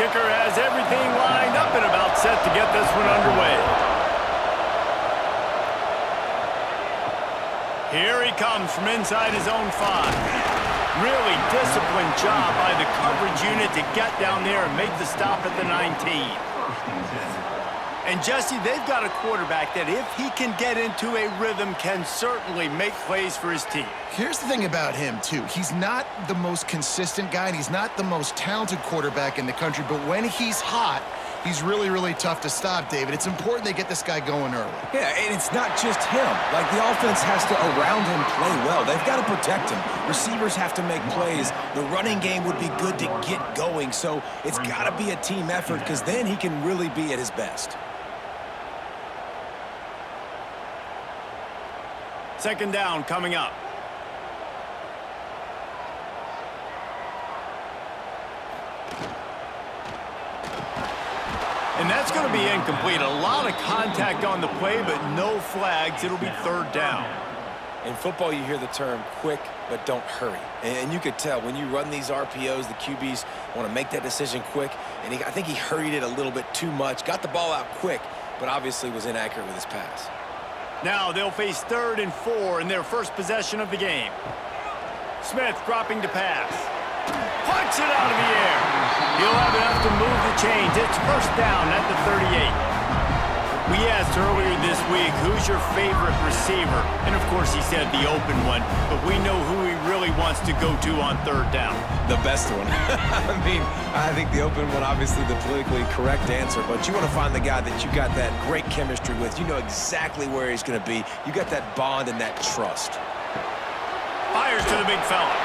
kicker has everything lined up and about set to get this one underway. Here he comes from inside his own 5. Really disciplined job by the coverage unit to get down there and make the stop at the 19. And Jesse, they've got a quarterback that if he can get into a rhythm can certainly make plays for his team. Here's the thing about him, too. He's not the most consistent guy, and he's not the most talented quarterback in the country, but when he's hot, he's really, really tough to stop, David. It's important they get this guy going early. Yeah, and it's not just him. Like, the offense has to, around him, play well. They've got to protect him. Receivers have to make plays. The running game would be good to get going, so it's got to be a team effort because then he can really be at his best. Second down coming up. And that's going to be incomplete. A lot of contact on the play, but no flags. It'll be third down. In football, you hear the term quick, but don't hurry. And you could tell when you run these RPOs, the QBs want to make that decision quick. And I think he hurried it a little bit too much. Got the ball out quick, but obviously was inaccurate with his pass. Now they'll face 3rd and 4 in their first possession of the game. Smith dropping to pass. Punts it out of the air. He'll have enough to move the chains. It's first down at the 38. We asked earlier this week, who's your favorite receiver? And of course he said the open one, but we know who he really wants to go to on 3rd down. The best one. I mean, I think the open one, obviously the politically correct answer, but you want to find the guy that you got that great chemistry with. You know exactly where he's going to be. You got that bond and that trust. Fires to the big fella.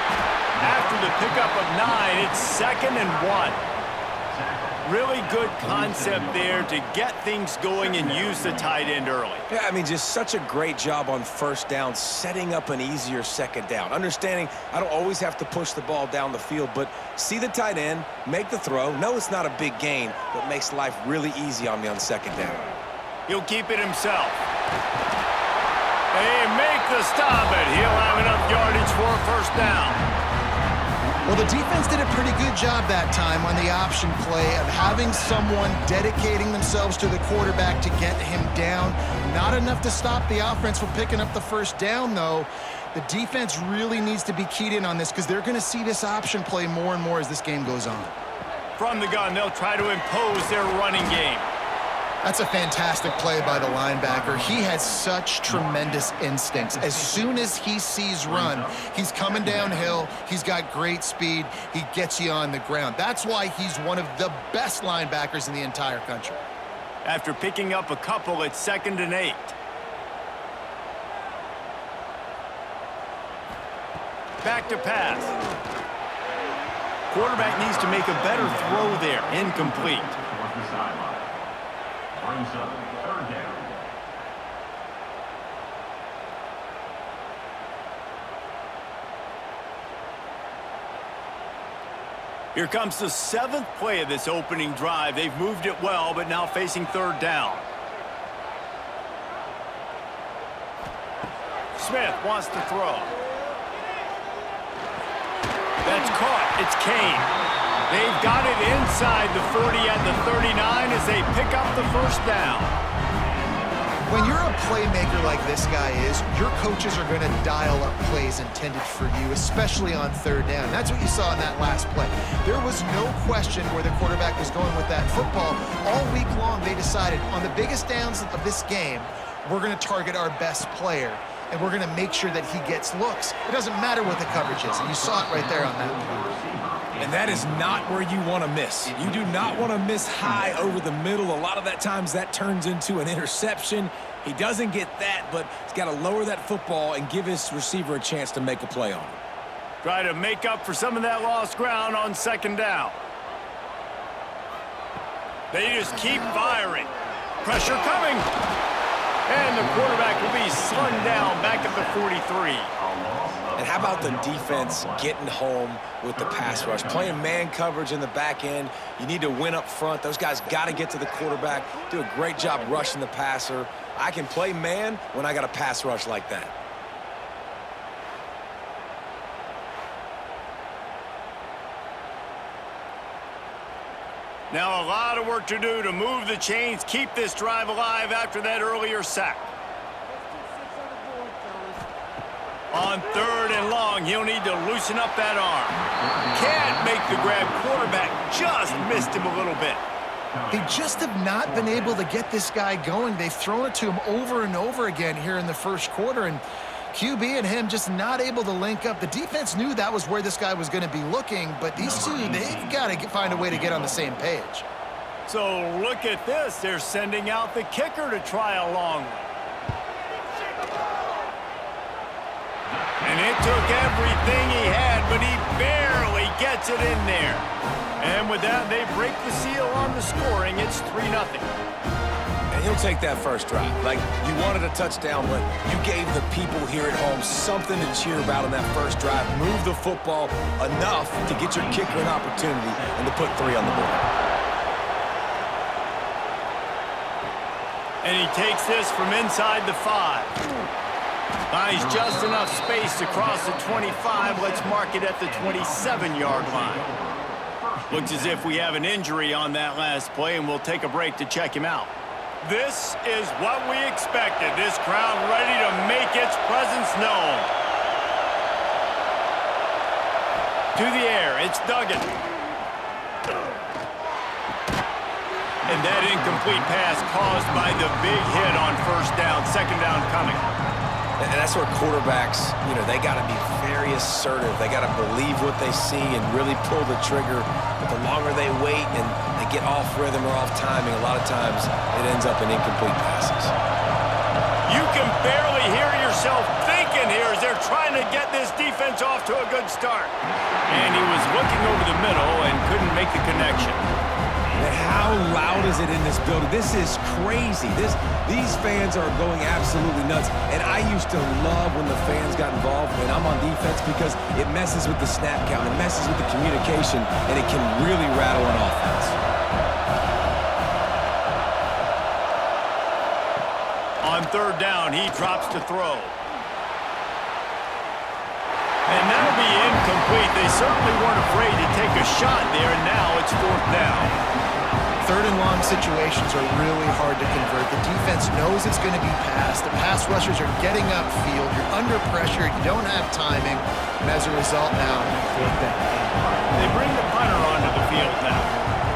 After the pickup of 9, it's 2nd and 1. Really good concept there to get things going and use the tight end early. Yeah, I mean, just such a great job on first down, setting up an easier second down. Understanding I don't always have to push the ball down the field, but see the tight end, make the throw. No, it's not a big gain, but makes life really easy on me on second down. He'll keep it himself. They make the stop, and he'll have enough yardage for a first down. Well, the defense did a pretty good job that time on the option play of having someone dedicating themselves to the quarterback to get him down. Not enough to stop the offense from picking up the first down, though. The defense really needs to be keyed in on this because they're going to see this option play more and more as this game goes on. From the gun, they'll try to impose their running game. That's a fantastic play by the linebacker. He has such tremendous instincts. As soon as he sees run, he's coming downhill. He's got great speed. He gets you on the ground. That's why he's one of the best linebackers in the entire country. After picking up a couple, it's 2nd and 8. Back to pass. Quarterback needs to make a better throw there. Incomplete. Brings up 3rd down. Here comes the 7th play of this opening drive. They've moved it well, but now facing 3rd down. Smith wants to throw. That's caught. It's Kane. They've got it inside the 40 at the 39 as they pick up the first down. When you're a playmaker like this guy is, your coaches are going to dial up plays intended for you, especially on 3rd down. That's what you saw in that last play. There was no question where the quarterback was going with that football. All week long, they decided on the biggest downs of this game, we're going to target our best player, and we're going to make sure that he gets looks. It doesn't matter what the coverage is, and you saw it right there on that play. And that is not where you want to miss. You do not want to miss high over the middle. A lot of that times that turns into an interception. He doesn't get that, but he's got to lower that football and give his receiver a chance to make a play on it. Try to make up for some of that lost ground on 2nd down. They just keep firing. Pressure coming. And the quarterback will be slung down back at the 43. And how about the defense getting home with the pass rush? Playing man coverage in the back end. You need to win up front. Those guys got to get to the quarterback, do a great job rushing the passer. I can play man when I got a pass rush like that. Now a lot of work to do to move the chains, keep this drive alive after that earlier sack. On 3rd and long, he'll need to loosen up that arm. Can't make the grab. Quarterback just missed him a little bit. They just have not been able to get this guy going. They've thrown it to him over and over again here in the first quarter, and QB and him just not able to link up. The defense knew that was where this guy was going to be looking, but these two, they've got to find a way to get on the same page. So look at this. They're sending out the kicker to try a long one. And it took everything he had, but he barely gets it in there. And with that, they break the seal on the scoring. It's 3-0. And he'll take that first drive. Like, you wanted a touchdown, but you gave the people here at home something to cheer about on that first drive. Move the football enough to get your kicker an opportunity and to put 3 on the board. And he takes this from inside the 5. Finds just enough space to cross the 25. Let's mark it at the 27-yard line. Looks as if we have an injury on that last play, and we'll take a break to check him out. This is what we expected. This crowd ready to make its presence known. To the air, it's Duggan. And that incomplete pass caused by the big hit on 1st down. 2nd down coming. And that's where quarterbacks, they got to be very assertive. They got to believe what they see and really pull the trigger. But the longer they wait and they get off rhythm or off timing, a lot of times it ends up in incomplete passes. You can barely hear yourself thinking here as they're trying to get this defense off to a good start. And he was looking over the middle and couldn't make the connection. And how loud is it in this building? This is crazy. These fans are going absolutely nuts. And I used to love when the fans got involved when I'm on defense because it messes with the snap count, it messes with the communication, and it can really rattle an offense. On 3rd down, he drops to throw. And that'll be incomplete. They certainly weren't afraid to take a shot there, and now it's 4th down. 3rd and long situations are really hard to convert. The defense knows it's going to be passed. The pass rushers are getting upfield. You're under pressure. You don't have timing. And as a result now, 4th down. They bring the punter onto the field now.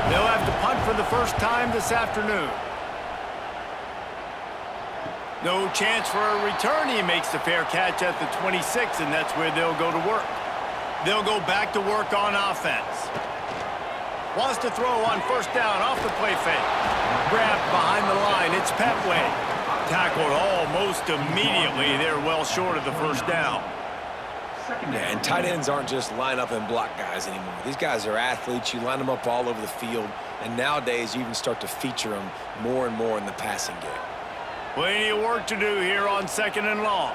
They'll have to punt for the first time this afternoon. No chance for a return. He makes the fair catch at the 26, and that's where they'll go to work. They'll go back to work on offense. Wants to throw on 1st down off the play fake. Grabbed behind the line. It's Petway. Tackled almost immediately. They're well short of the 1st down. Yeah, and tight ends aren't just line up and block guys anymore. These guys are athletes. You line them up all over the field. And nowadays, you even start to feature them more and more in the passing game. Plenty of work to do here on 2nd and long.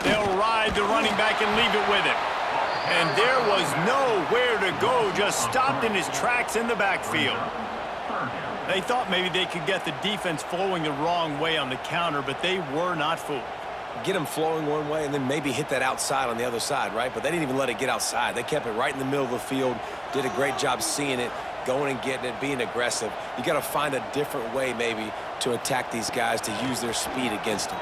They'll ride the running back and leave it with him. And there was nowhere to go, just stopped in his tracks in the backfield. They thought maybe they could get the defense flowing the wrong way on the counter, but they were not fooled. Get them flowing one way and then maybe hit that outside on the other side, right? But they didn't even let it get outside. They kept it right in the middle of the field, did a great job seeing it, going and getting it, being aggressive. You got to find a different way maybe to attack these guys to use their speed against them.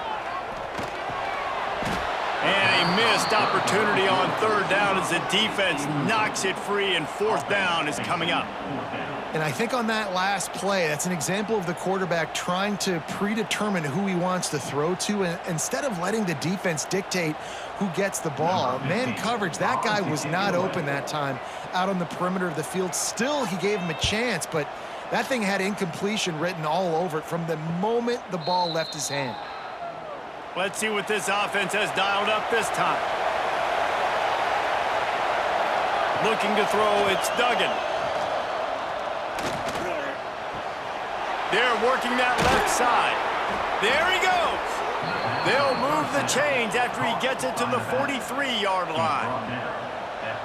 And a missed opportunity on 3rd down as the defense knocks it free, and 4th down is coming up. And I think on that last play, that's an example of the quarterback trying to predetermine who he wants to throw to, and instead of letting the defense dictate who gets the ball. Man coverage, that guy was not open that time out on the perimeter of the field. Still, he gave him a chance, but that thing had incompletion written all over it from the moment the ball left his hand. Let's see what this offense has dialed up this time. Looking to throw, it's Duggan. They're working that left side. There he goes. They'll move the chains after he gets it to the 43-yard line.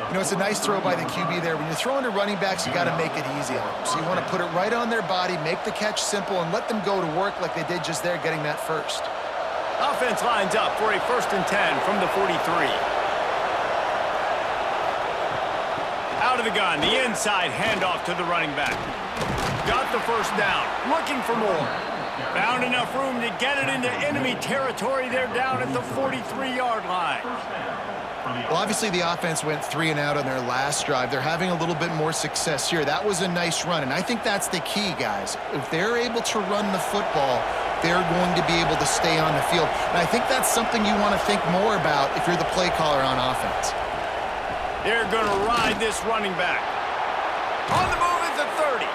You know, it's a nice throw by the QB there. When you're throwing to running backs, you got to make it easy on them. So you want to put it right on their body, make the catch simple, and let them go to work like they did just there, getting that first. Offense lines up for a 1st and 10 from the 43. Out out of the gun. The inside handoff to the running back. Got the first down. Looking for more. Found enough room to get it into enemy territory. They're down at the 43-yard line. Well, obviously the offense went 3 and out on their last drive. They're having a little bit more success here. That was a nice run, and I think that's the key, guys. If they're able to run the football, they're going to be able to stay on the field. And I think that's something you want to think more about if you're the play caller on offense. They're going to ride this running back. On the move at the 30.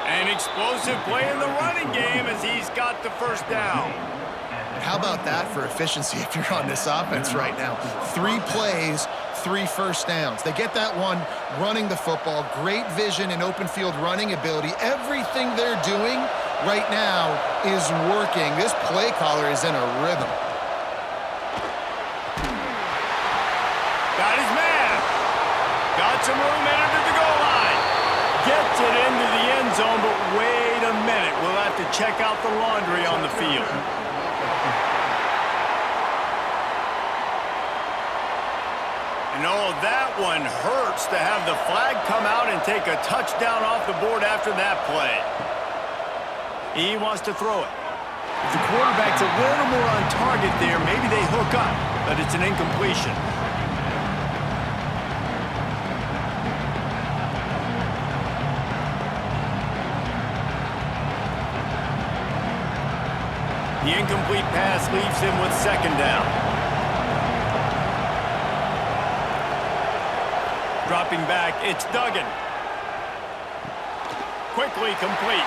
An explosive play in the running game as he's got the first down. How about that for efficiency if you're on this offense right now? 3 plays, 3 first downs. They get that one running the football, great vision and open field running ability. Everything they're doing right now is working. This play caller is in a rhythm. Got his man. Got some room headed to the goal line. Gets it into the end zone, but wait a minute. We'll have to check out the laundry on the field. And oh, that one hurts to have the flag come out and take a touchdown off the board after that play. He wants to throw it. If the quarterback's a little more on target there, maybe they hook up, but it's an incompletion. The incomplete pass leaves him with second down. Dropping back, it's Duggan. Quickly complete.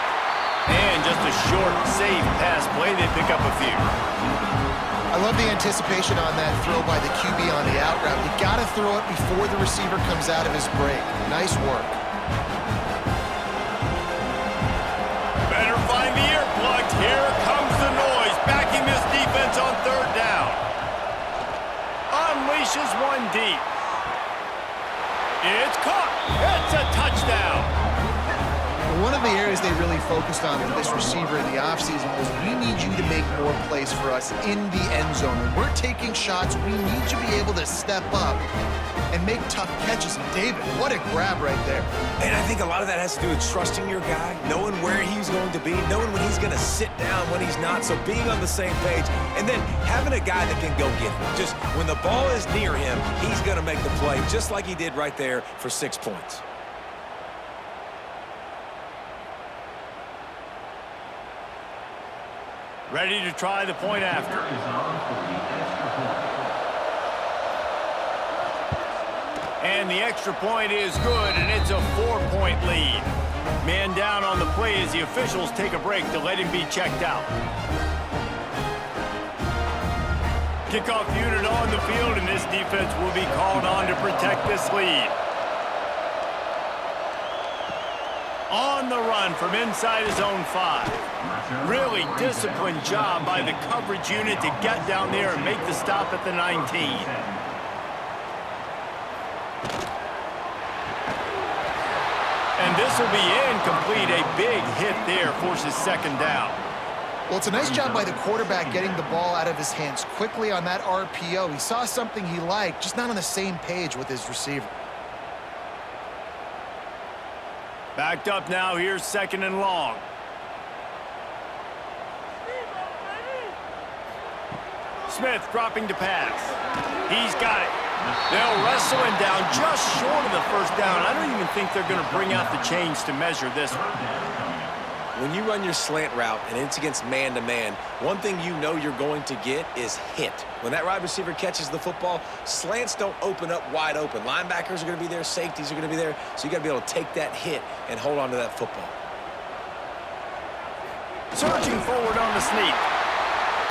And just a short, safe pass play. They pick up a few. I love the anticipation on that throw by the QB on the out route. You got to throw it before the receiver comes out of his break. Nice work. Better find the earplugs. Here comes the noise, backing this defense on third down. Unleashes one deep. It's caught. It's a touchdown. One of the areas they really focused on with this receiver in the offseason was we need you to make more plays for us in the end zone. When we're taking shots, we need you to be able to step up and make tough catches. And David, what a grab right there. And I think a lot of that has to do with trusting your guy, knowing where he's going to be, knowing when he's going to sit down, when he's not, so being on the same page, and then having a guy that can go get it. Just when the ball is near him, he's going to make the play, just like he did right there for 6 points. Ready to try the point after. And the extra point is good, and it's a 4-point lead. Man down on the play as the officials take a break to let him be checked out. Kickoff unit on the field, and this defense will be called on to protect this lead. On the run from inside his own 5. Really disciplined job by the coverage unit to get down there and make the stop at the 19. And this will be incomplete. A big hit there forces second down. Well, it's a nice job by the quarterback getting the ball out of his hands quickly on that RPO. He saw something he liked, just not on the same page with his receiver. Backed up now, here's second and long. Smith dropping to pass. He's got it. They'll wrestle him down just short of the first down. I don't even think they're going to bring out the chains to measure this one. When you run your slant route and it's against man-to-man, one thing you know you're going to get is hit. When that wide receiver catches the football, slants don't open up wide open. Linebackers are going to be there, safeties are going to be there, so you got to be able to take that hit and hold on to that football. Surging forward on the sneak.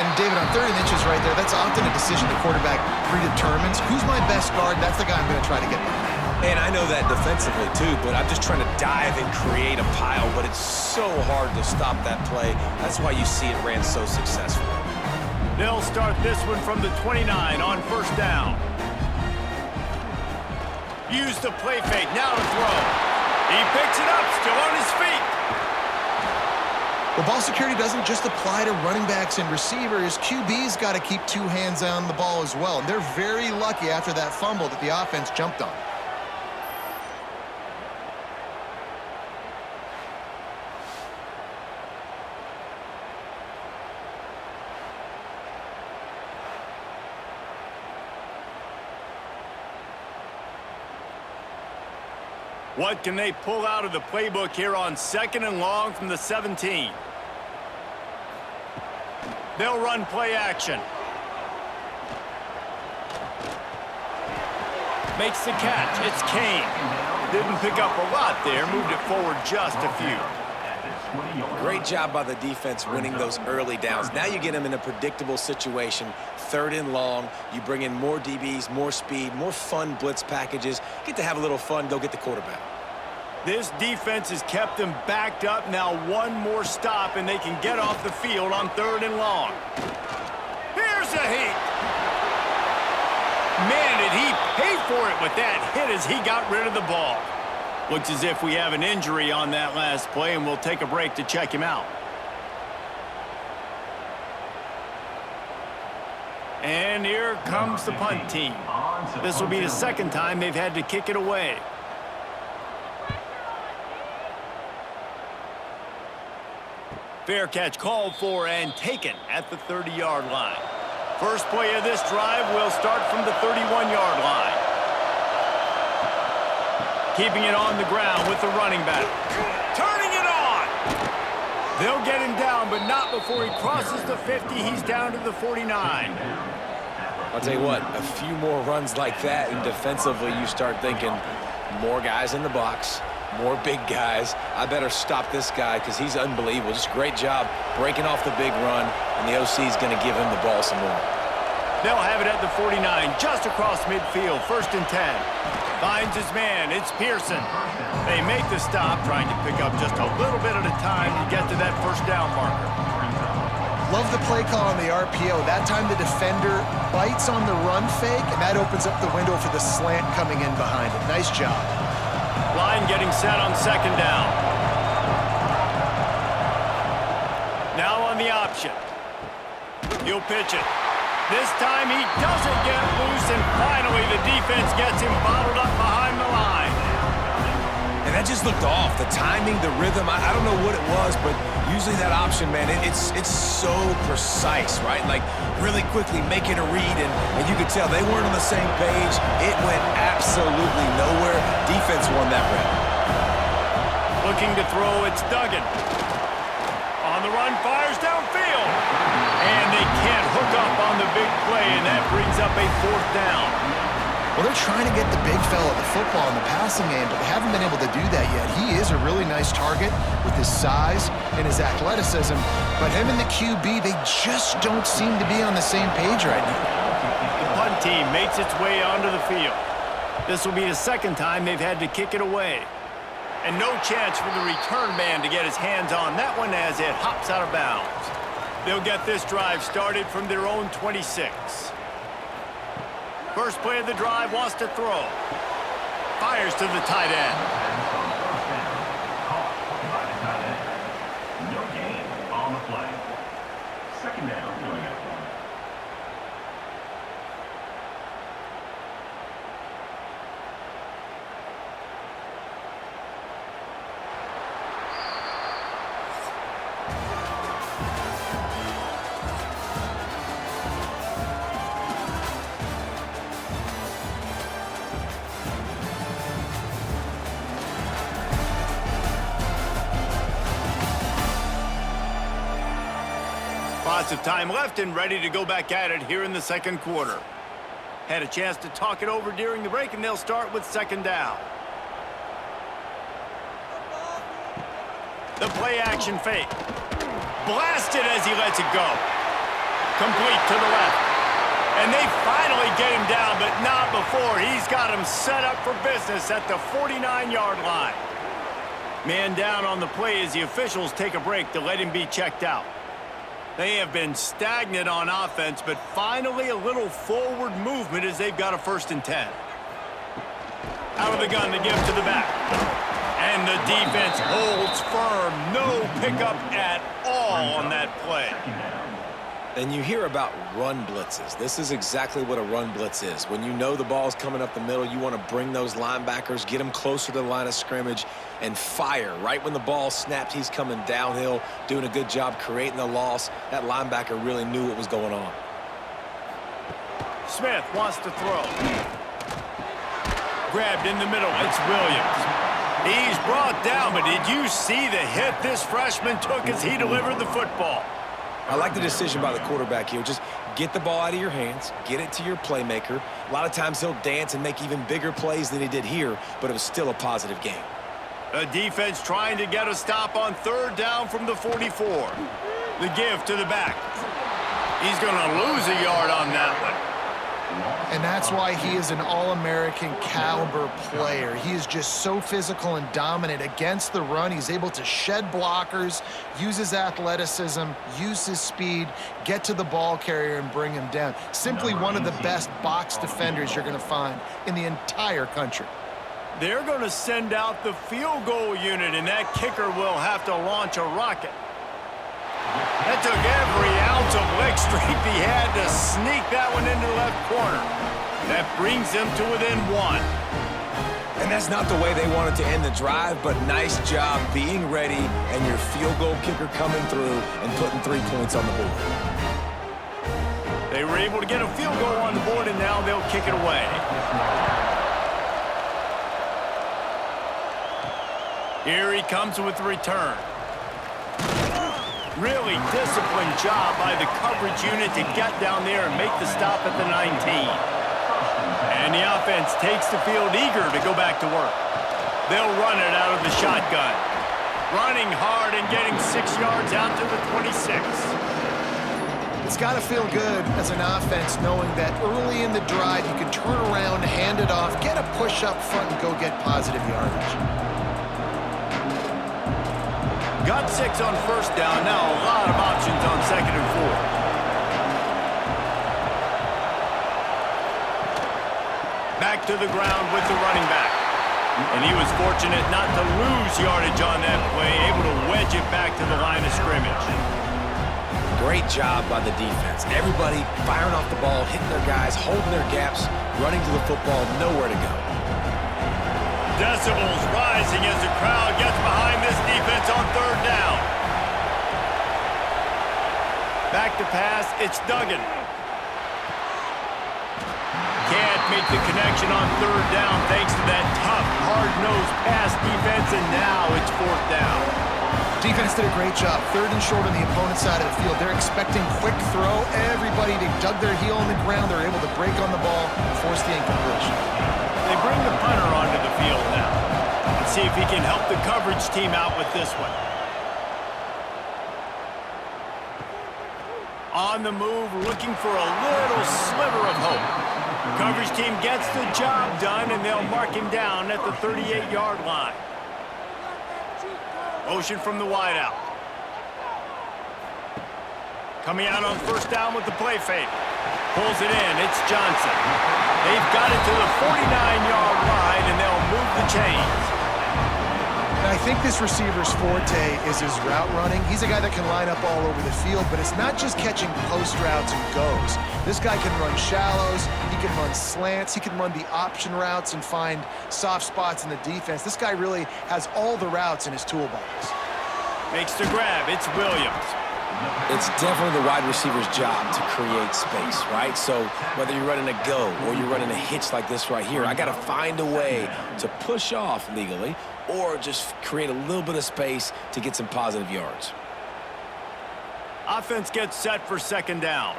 And David, on 30 inches right there, that's often a decision the quarterback predetermines. Who's my best guard? That's the guy I'm going to try to get behind. And I know that defensively too, but I'm just trying to dive and create a pile, but it's so hard to stop that play. That's why you see it ran so successfully. They'll start this one from the 29 on first down. Use the play fake, now to throw. He picks it up, still on his feet. Well, ball security doesn't just apply to running backs and receivers. QB's got to keep 2 hands on the ball as well. And they're very lucky after that fumble that the offense jumped on. What can they pull out of the playbook here on 2nd and long from the 17? They'll run play action. Makes the catch. It's Kane. Didn't pick up a lot there. Moved it forward just a few. Great job by the defense winning those early downs. Now you get them in a predictable situation. 3rd and long. You bring in more DBs, more speed, more fun blitz packages. Get to have a little fun. Go get the quarterback. This defense has kept them backed up. Now one more stop, and they can get off the field on 3rd and long. Here's a hit. Man, did he pay for it with that hit as he got rid of the ball. Looks as if we have an injury on that last play, and we'll take a break to check him out. And here comes the punt team. This will be the 2nd time they've had to kick it away. Fair catch called for and taken at the 30-yard line. First play of this drive will start from the 31-yard line. Keeping it on the ground with the running back. Turning it on! They'll get him down, but not before he crosses the 50. He's down to the 49. I'll tell you what, a few more runs like that, and defensively you start thinking more guys in the box, more big guys. I better stop this guy because he's unbelievable. Just great job breaking off the big run, and the OC is going to give him the ball some more. They'll have it at the 49, just across midfield, 1st and 10. Finds his man, it's Pearson. They make the stop, trying to pick up just a little bit at a time to get to that 1st down marker. Love the play call on the RPO. That time the defender bites on the run fake, and that opens up the window for the slant coming in behind it. Nice job. Line getting set on 2nd down. Now on the option. He'll pitch it. This time he doesn't get loose, and finally the defense gets him bottled up behind the line. And that just looked off. The timing, the rhythm, I don't know what it was, but usually that option, man, it's so precise, right? Like really quickly making a read, and you could tell they weren't on the same page. It went absolutely nowhere. Defense won that round. Looking to throw, it's Duggan. On the run, fires downfield. And they can't hook up on the big play, and that brings up a 4th down. Well, they're trying to get the big fella the football in the passing game, but they haven't been able to do that yet. He is a really nice target with his size and his athleticism, but him and the QB, they just don't seem to be on the same page right now. The punt team makes its way onto the field. This will be the 2nd time they've had to kick it away. And no chance for the return man to get his hands on that one as it hops out of bounds. They'll get this drive started from their own 26. First play of the drive, wants to throw. Fires to the tight end. No gain on the play. 2nd down, going up. Lots of time left and ready to go back at it here in the 2nd quarter. Had a chance to talk it over during the break, and they'll start with 2nd down. The play action fake. Blasted as he lets it go. Complete to the left. And they finally get him down, but not before. He's got him set up for business at the 49-yard line. Man down on the play as the officials take a break to let him be checked out. They have been stagnant on offense, but finally a little forward movement as they've got a 1st and 10. Out of the gun to give to the back. And the defense holds firm. No pickup at all on that play. And you hear about run blitzes. This is exactly what a run blitz is. When you know the ball's coming up the middle, you want to bring those linebackers, get them closer to the line of scrimmage, and fire. Right when the ball snapped, he's coming downhill, doing a good job creating the loss. That linebacker really knew what was going on. Smith wants to throw. Grabbed in the middle. It's Williams. He's brought down, but did you see the hit this freshman took as he delivered the football? I like the decision by the quarterback here. Just get the ball out of your hands, get it to your playmaker. A lot of times he'll dance and make even bigger plays than he did here, but it was still a positive game. The defense trying to get a stop on third down from the 44. The give to the back. He's going to lose a yard on that one. And that's why he is an All-American caliber player. He is just so physical and dominant against the run. He's able to shed blockers, use his athleticism, use his speed, get to the ball carrier and bring him down. Simply one of the best box defenders you're going to find in the entire country. They're going to send out the field goal unit, and that kicker will have to launch a rocket. That took every ounce of leg strength he had to sneak that one into the left corner. That brings them to within one. And that's not the way they wanted to end the drive, but nice job being ready and your field goal kicker coming through and putting 3 points on the board. They were able to get a field goal on the board, and now they'll kick it away. Here he comes with the return. Really disciplined job by the coverage unit to get down there and make the stop at the 19. And the offense takes the field eager to go back to work. They'll run it out of the shotgun. Running hard and getting 6 yards out to the 26. It's got to feel good as an offense knowing that early in the drive you can turn around, hand it off, get a push up front, and go get positive yardage. Got 6 on first down. Now a lot of options on 2nd and 4. Back to the ground with the running back. And he was fortunate not to lose yardage on that play, able to wedge it back to the line of scrimmage. Great job by the defense. Everybody firing off the ball, hitting their guys, holding their gaps, running to the football, nowhere to go. Decibels rising as the crowd gets behind this defense on third down. Back to pass, it's Duggan. Can't make the connection on third down thanks to that tough, hard-nosed pass defense, and now it's 4th down. Defense did a great job. 3rd and short on the opponent's side of the field. They're expecting quick throw. Everybody dug their heel on the ground. They're able to break on the ball and force the incompletion. They bring the punter onto the field now. Let's see if he can help the coverage team out with this one. On the move, looking for a little sliver of hope. Coverage team gets the job done, and they'll mark him down at the 38-yard line. Motion from the wideout. Coming out on first down with the play fake. Pulls it in. It's Johnson. They've got it to the 49-yard line, and they'll move the chains. And I think this receiver's forte is his route running. He's a guy that can line up all over the field, but it's not just catching post routes and goes. This guy can run shallows. He can run slants. He can run the option routes and find soft spots in the defense. This guy really has all the routes in his toolbox. Makes the grab. It's Williams. It's definitely the wide receiver's job to create space, right? So whether you're running a go or you're running a hitch like this right here, I got to find a way to push off legally or just create a little bit of space to get some positive yards. Offense gets set for 2nd down.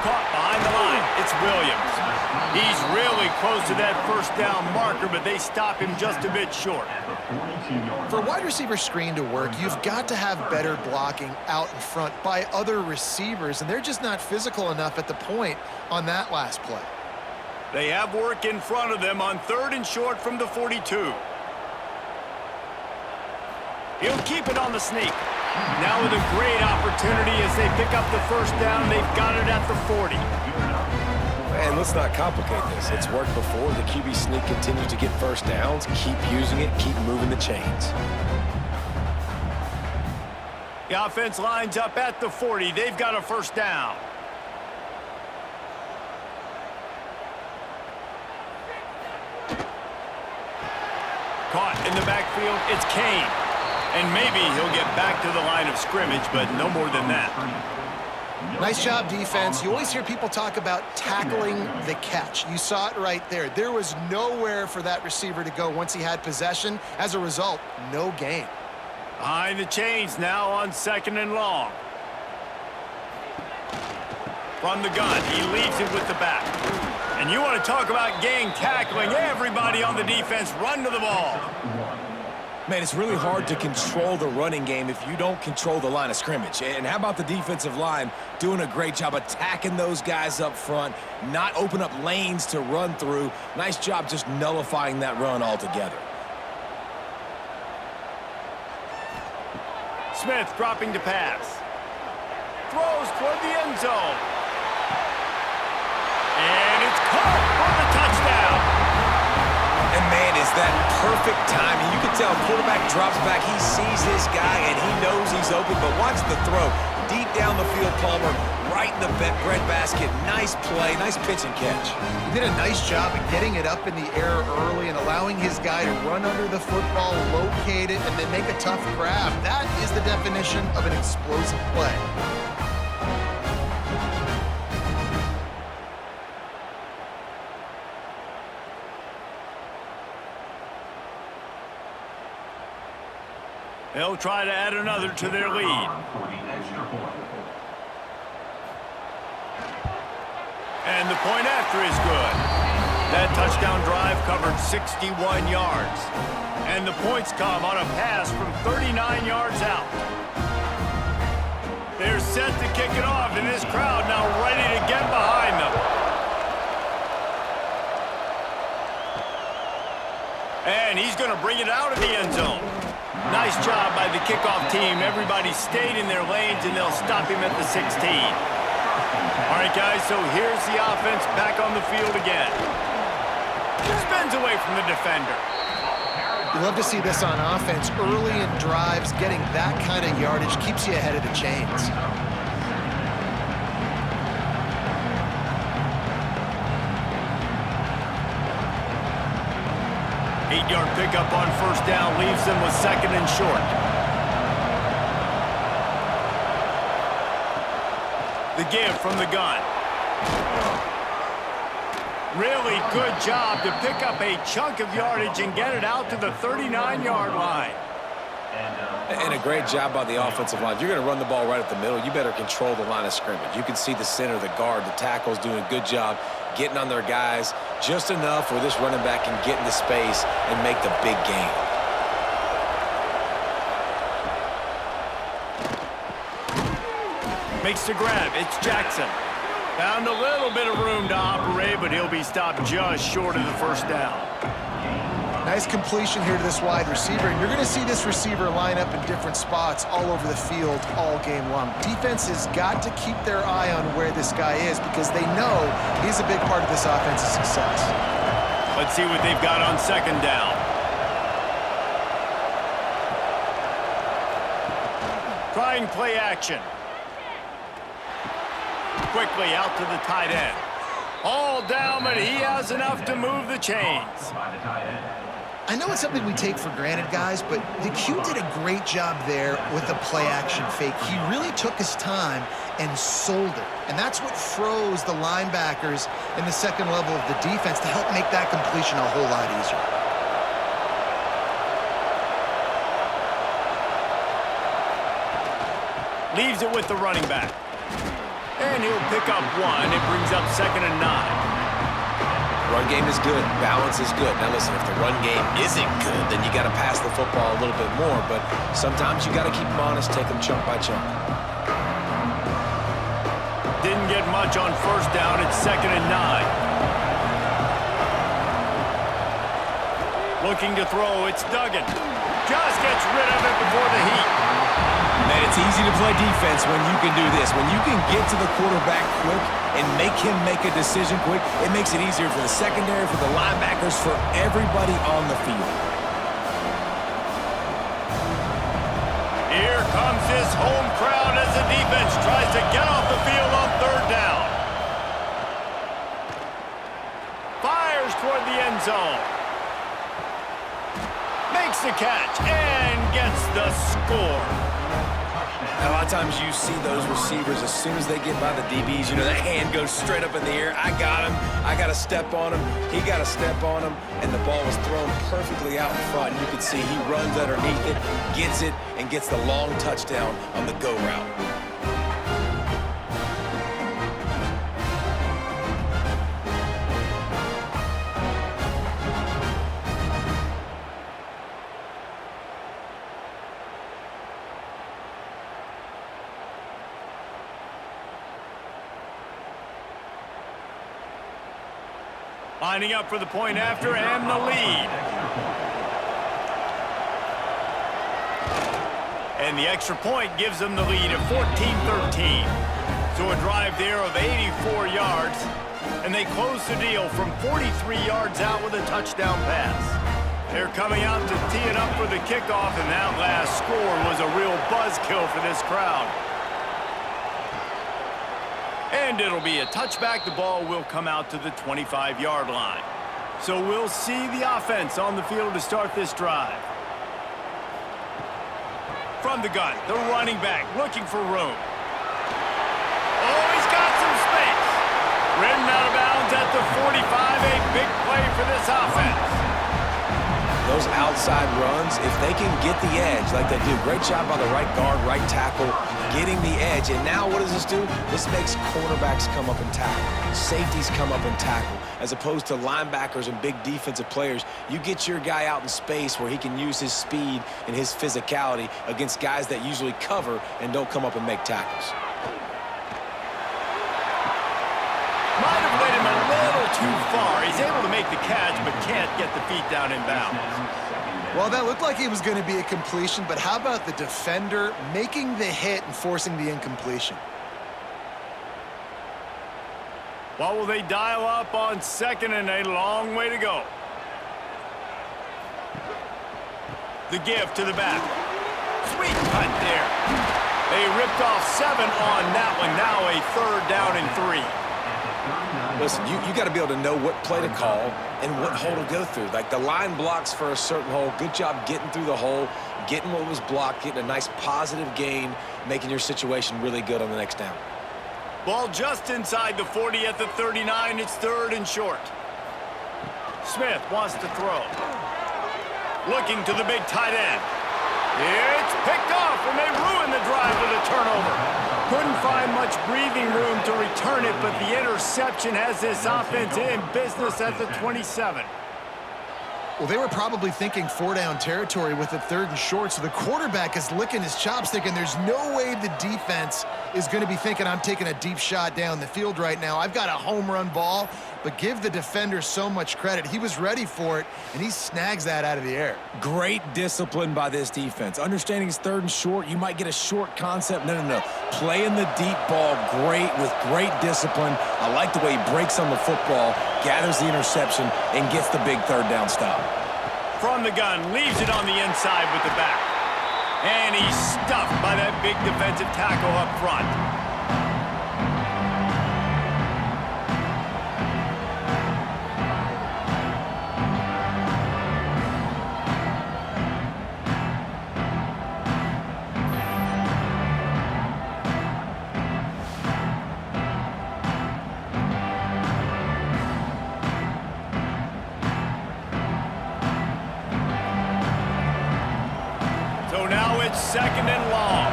Caught behind the line. It's Williams. He's really close to that first down marker, but they stop him just a bit short. For a wide receiver screen to work, you've got to have better blocking out in front by other receivers, and they're just not physical enough at the point on that last play. They have work in front of them on 3rd and short from the 42. He'll keep it on the sneak. Now with a great opportunity as they pick up the first down. They've got it at the 40. And let's not complicate this. It's worked before. The QB sneak continues to get first downs. Keep using it. Keep moving the chains. The offense lines up at the 40. They've got a first down. Caught in the backfield. It's Kane. And maybe he'll get back to the line of scrimmage, but no more than that. Nice job, defense. You always hear people talk about tackling the catch. You saw it right there. There was nowhere for that receiver to go once he had possession. As a result, no gain. Behind the chains now on 2nd and long. From the gun, he leaves it with the back. And you want to talk about gang tackling. Everybody on the defense run to the ball. Man, it's really hard to control the running game if you don't control the line of scrimmage. And how about the defensive line doing a great job attacking those guys up front, not open up lanes to run through. Nice job just nullifying that run altogether. Smith dropping to pass. Throws toward the end zone. And it's caught for the touchdown. And man, is that perfect timing. You can tell quarterback drops back. He sees this guy, and he knows he's open. But watch the throw. Deep down the field, Palmer, right in the bread basket. Nice play, nice pitch and catch. He did a nice job of getting it up in the air early and allowing his guy to run under the football, locate it, and then make a tough grab. That is the definition of an explosive play. They'll try to add another to their lead. And the point after is good. That touchdown drive covered 61 yards. And the points come on a pass from 39 yards out. They're set to kick it off, and this crowd now ready to get behind them. And he's going to bring it out of the end zone. Nice job by the kickoff team. Everybody stayed in their lanes, and they'll stop him at the 16. All right, guys, so here's the offense back on the field again. Spins away from the defender. You love to see this on offense. Early in drives, getting that kind of yardage keeps you ahead of the chains. Eight-yard pickup on 1st down leaves them with 2nd and short. The give from the gun. Really good job to pick up a chunk of yardage and get it out to the 39-yard line. And a great job by the offensive line. If you're going to run the ball right at the middle, you better control the line of scrimmage. You can see the center, the guard, the tackles doing a good job getting on their guys just enough where this running back can get into space and make the big gain. Makes the grab. It's Jackson. Found a little bit of room to operate, but he'll be stopped just short of the 1st down. Nice completion here to this wide receiver, and you're going to see this receiver line up in different spots all over the field all game long. Defense has got to keep their eye on where this guy is because they know he's a big part of this offense's success. Let's see what they've got on 2nd down. Trying play action. Quickly out to the tight end. All down, but he has enough to move the chains. I know it's something we take for granted, guys, but the Q did a great job there with the play-action fake. He really took his time and sold it. And that's what froze the linebackers in the 2nd level of the defense to help make that completion a whole lot easier. Leaves it with the running back. And he'll pick up 1. It brings up 2nd and 9. Run game is good. Balance is good. Now, listen, if the run game isn't good, then you got to pass the football a little bit more. But sometimes you got to keep them honest, take them chunk by chunk. Didn't get much on 1st down. It's 2nd and 9. Looking to throw. It's Duggan. Just gets rid of it before the heat. Man, it's easy to play defense when you can do this. When you can get to the quarterback quick and make him make a decision quick, it makes it easier for the secondary, for the linebackers, for everybody on the field. Here comes this home crowd as the defense tries to get off the field on 3rd down. Fires toward the end zone. Makes the catch and gets the score. A lot of times you see those receivers, as soon as they get by the DBs, you know, that hand goes straight up in the air. I got him. I got to step on him. He got to step on him. And the ball was thrown perfectly out in front. And you can see he runs underneath it, gets it, and gets the long touchdown on the go route. Lining up for the point after and the lead. And the extra point gives them the lead at 14-13. So a drive there of 84 yards, and they close the deal from 43 yards out with a touchdown pass. They're coming out to tee it up for the kickoff, and that last score was a real buzzkill for this crowd. And it'll be a touchback. The ball will come out to the 25-yard line. So we'll see the offense on the field to start this drive. From the gun, the running back looking for room. Oh, he's got some space. Ridden out of bounds at the 45. A big play for this offense. Those outside runs, if they can get the edge like they do, great job by the right guard, right tackle, getting the edge. And now what does this do? This makes cornerbacks come up and tackle. Safeties come up and tackle. As opposed to linebackers and big defensive players, you get your guy out in space where he can use his speed and his physicality against guys that usually cover and don't come up and make tackles. Might have led him a little too far. He's able to make the catch, but can't get the feet down in bounds. Well, that looked like it was going to be a completion, but how about the defender making the hit and forcing the incompletion? What will they dial up on second and a long way to go? The give to the back. Sweet cut there. They ripped off 7 on that one. Now a 3rd down and 3. Listen, you got to be able to know what play to call and what hole to go through. Like the line blocks for a certain hole. Good job getting through the hole, getting what was blocked, getting a nice positive gain, making your situation really good on the next down. Ball just inside the 40 at the 39. It's 3rd and short. Smith wants to throw. Looking to the big tight end. It's picked off, and they ruin the drive with a turnover. Couldn't find much breathing room to return it, but the interception has this offense in business at the 27. Well, they were probably thinking 4-down territory with the 3rd and short, so the quarterback is licking his chops thinking there's no way the defense is going to be thinking I'm taking a deep shot down the field right now. I've got a home run ball, but give the defender so much credit. He was ready for it, and he snags that out of the air. Great discipline by this defense. Understanding it's 3rd and short, you might get a short concept. No. Playing the deep ball great with great discipline. I like the way he breaks on the football, gathers the interception, and gets the big 3rd down stop. From the gun, leaves it on the inside with the back. And he's stuffed by that big defensive tackle up front. Now it's 2nd and long.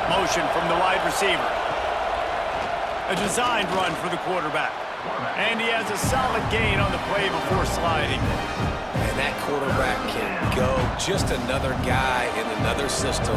Motion from the wide receiver. A designed run for the quarterback. And he has a solid gain on the play before sliding. And that quarterback can go. Just another guy in another system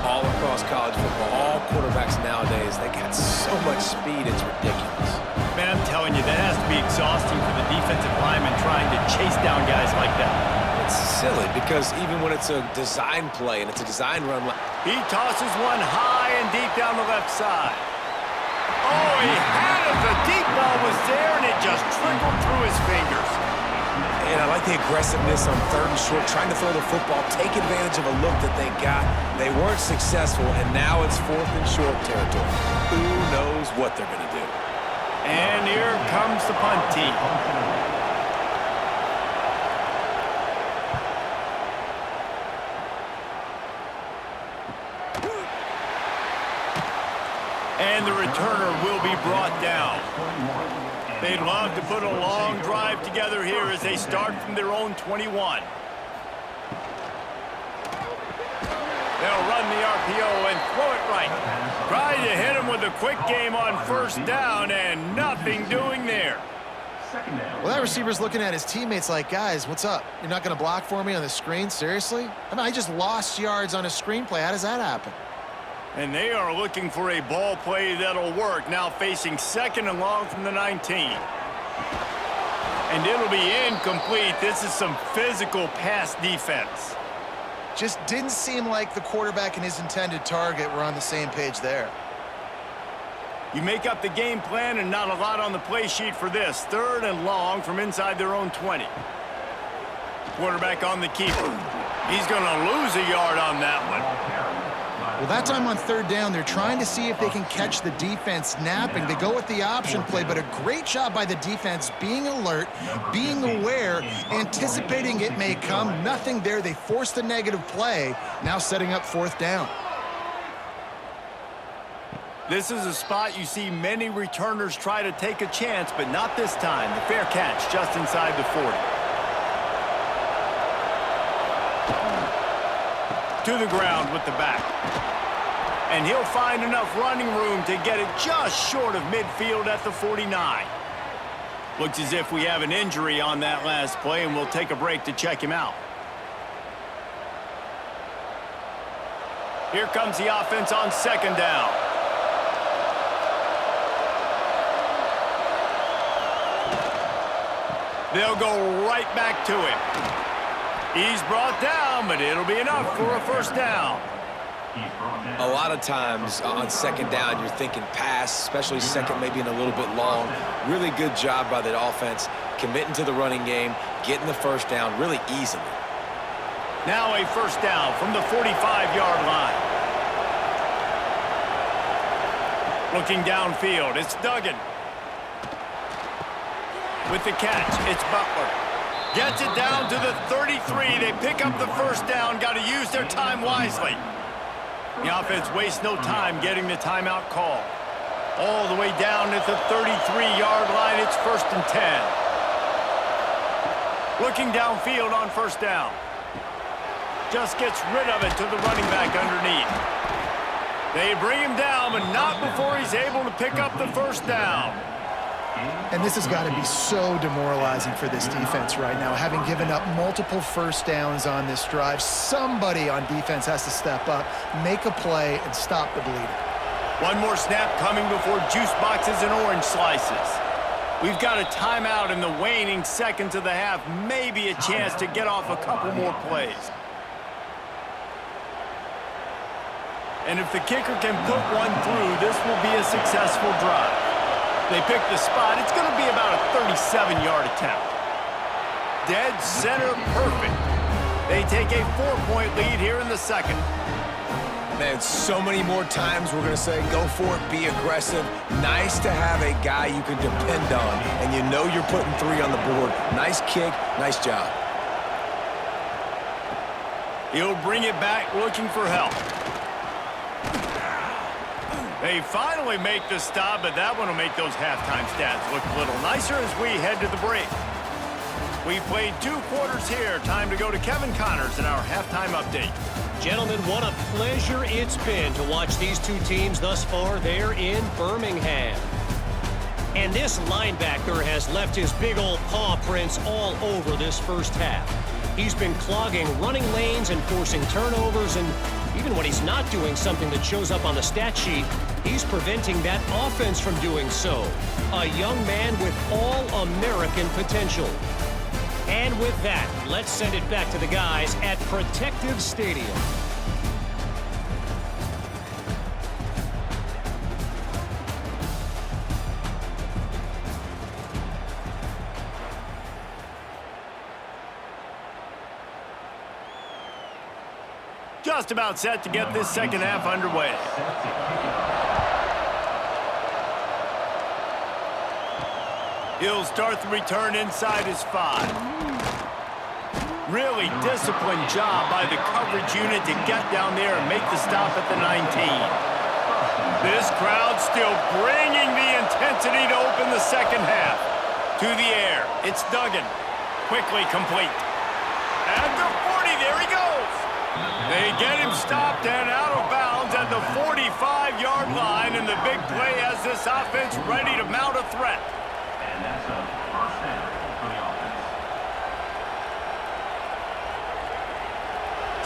all across college football. All quarterbacks nowadays, they got so much speed, it's ridiculous. Man, I'm telling you, that has to be exhausting for the defensive lineman trying to chase down guys like that. It's silly because even when it's a design play and it's a design run. He tosses one high and deep down the left side. Oh, he had it. The deep ball was there, and it just trickled through his fingers. And I like the aggressiveness on 3rd and short, trying to throw the football, take advantage of a look that they got. They weren't successful, and now it's 4th and short territory. Who knows what they're going to do? And here comes the punt team. returner will be brought down. They'd love to put a long drive together here as they start from their own 21. They'll run the RPO and throw it right. Try to hit him with a quick game on first down, and nothing doing there. Well, that receiver's looking at his teammates like, guys, what's up? You're not going to block for me on the screen? Seriously? I mean, I just lost yards on a screenplay. How does that happen? And they are looking for a ball play that'll work, now facing 2nd and long from the 19. And it'll be incomplete. This is some physical pass defense. Just didn't seem like the quarterback and his intended target were on the same page there. You make up the game plan and not a lot on the play sheet for this. 3rd and long from inside their own 20. Quarterback on the keeper. He's going to lose a yard on that one. Well, that time on 3rd down, they're trying to see if they can catch the defense napping. They go with the option play, but a great job by the defense being alert, being aware, anticipating it may come. Nothing there. They forced the negative play, now setting up 4th down. This is a spot you see many returners try to take a chance, but not this time. The fair catch just inside the 40. To the ground with the back. And he'll find enough running room to get it just short of midfield at the 49. Looks as if we have an injury on that last play, and we'll take a break to check him out. Here comes the offense on 2nd down. They'll go right back to him. He's brought down, but it'll be enough for a 1st down. A lot of times on 2nd down, you're thinking pass, especially 2nd, maybe in a little bit long. Really good job by the offense, committing to the running game, getting the 1st down really easily. Now a 1st down from the 45-yard line. Looking downfield, it's Duggan. With the catch, it's Butler. Gets it down to the 33. They pick up the 1st down. Got to use their time wisely. The offense wastes no time getting the timeout call. All the way down at the 33-yard line. It's 1st and 10. Looking downfield on 1st down. Just gets rid of it to the running back underneath. They bring him down, but not before he's able to pick up the 1st down. And this has got to be so demoralizing for this defense right now. Having given up multiple 1st downs on this drive, somebody on defense has to step up, make a play, and stop the bleeding. One more snap coming before juice boxes and orange slices. We've got a timeout in the waning seconds of the half. Maybe a chance to get off a couple more plays. And if the kicker can put one through, this will be a successful drive. They pick the spot. It's going to be about a 37-yard attempt. Dead center perfect. They take a 4-point lead here in the 2nd. Man, so many more times we're going to say, go for it, be aggressive. Nice to have a guy you can depend on, and you know you're putting 3 on the board. Nice kick, nice job. He'll bring it back looking for help. They finally make the stop, but that one will make those halftime stats look a little nicer as we head to the break. We played 2 quarters here. Time to go to Kevin Connors in our halftime update. Gentlemen, what a pleasure it's been to watch these 2 teams thus far there in Birmingham. And this linebacker has left his big old paw prints all over this first half. He's been clogging running lanes and forcing turnovers, and even when he's not doing something that shows up on the stat sheet, he's preventing that offense from doing so. A young man with all-American potential. And with that, let's send it back to the guys at Protective Stadium. Just about set to get this 2nd half underway. He'll start the return inside his 5. Really disciplined job by the coverage unit to get down there and make the stop at the 19. This crowd still bringing the intensity to open the second half. To the air. It's Duggan. Quickly complete. At the 40, there he goes. They get him stopped and out of bounds at the 45-yard line, and the big play has this offense ready to mount a threat. And that's a first down for the offense.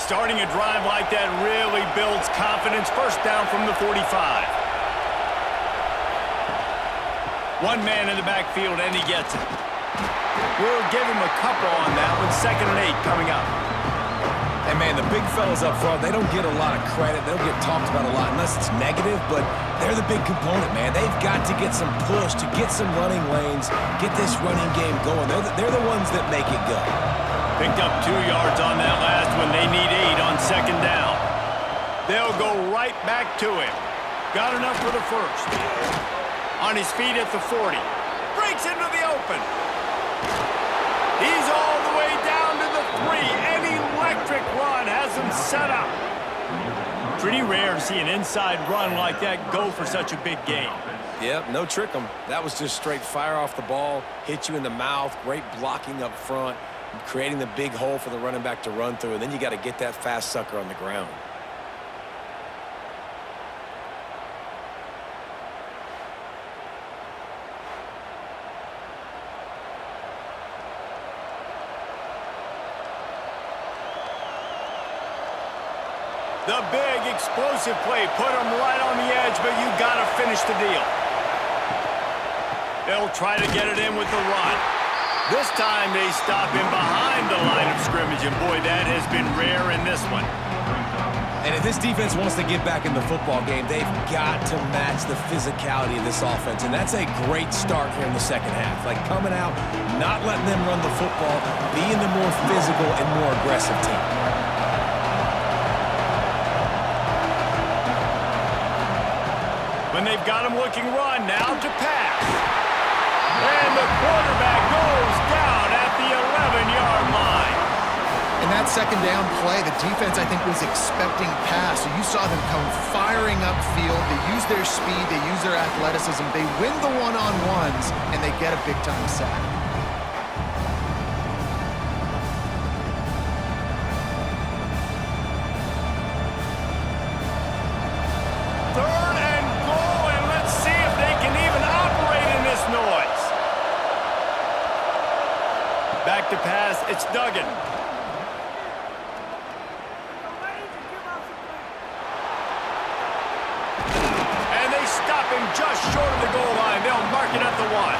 Starting a drive like that really builds confidence. First down from the 45. One man in the backfield, and he gets it. We'll give him a couple on that one. 2nd and 8 coming up. And, man, the big fellas up front, they don't get a lot of credit. They don't get talked about a lot unless it's negative, but they're the big component, man. They've got to get some push, to get some running lanes, get this running game going. They're the ones that make it go. Picked up 2 yards on that last one. They need 8 on 2nd down. They'll go right back to him. Got enough for the first. On his feet at the 40. Breaks into the open. He's all the way down to the 3. An electric run has him set up. Pretty rare to see an inside run like that go for such a big gain. Yep, no trick 'em. That was just straight fire off the ball, hit you in the mouth, great blocking up front, creating the big hole for the running back to run through, and then you got to get that fast sucker on the ground. The big explosive play put him right on the edge, but you got to finish the deal. They'll try to get it in with the run. This time they stop him behind the line of scrimmage, and boy, that has been rare in this one. And if this defense wants to get back in the football game, they've got to match the physicality of this offense, and that's a great start here in the second half. Like coming out, not letting them run the football, being the more physical and more aggressive team. When they've got him looking run, now to pass. And the quarterback goes down at the 11-yard line. In that 2nd down play, the defense, I think, was expecting pass. So you saw them come firing upfield. They use their speed. They use their athleticism. They win the one-on-ones, and they get a big-time sack. Back to pass, it's Duggan. And they stop him just short of the goal line. They'll mark it at the 1.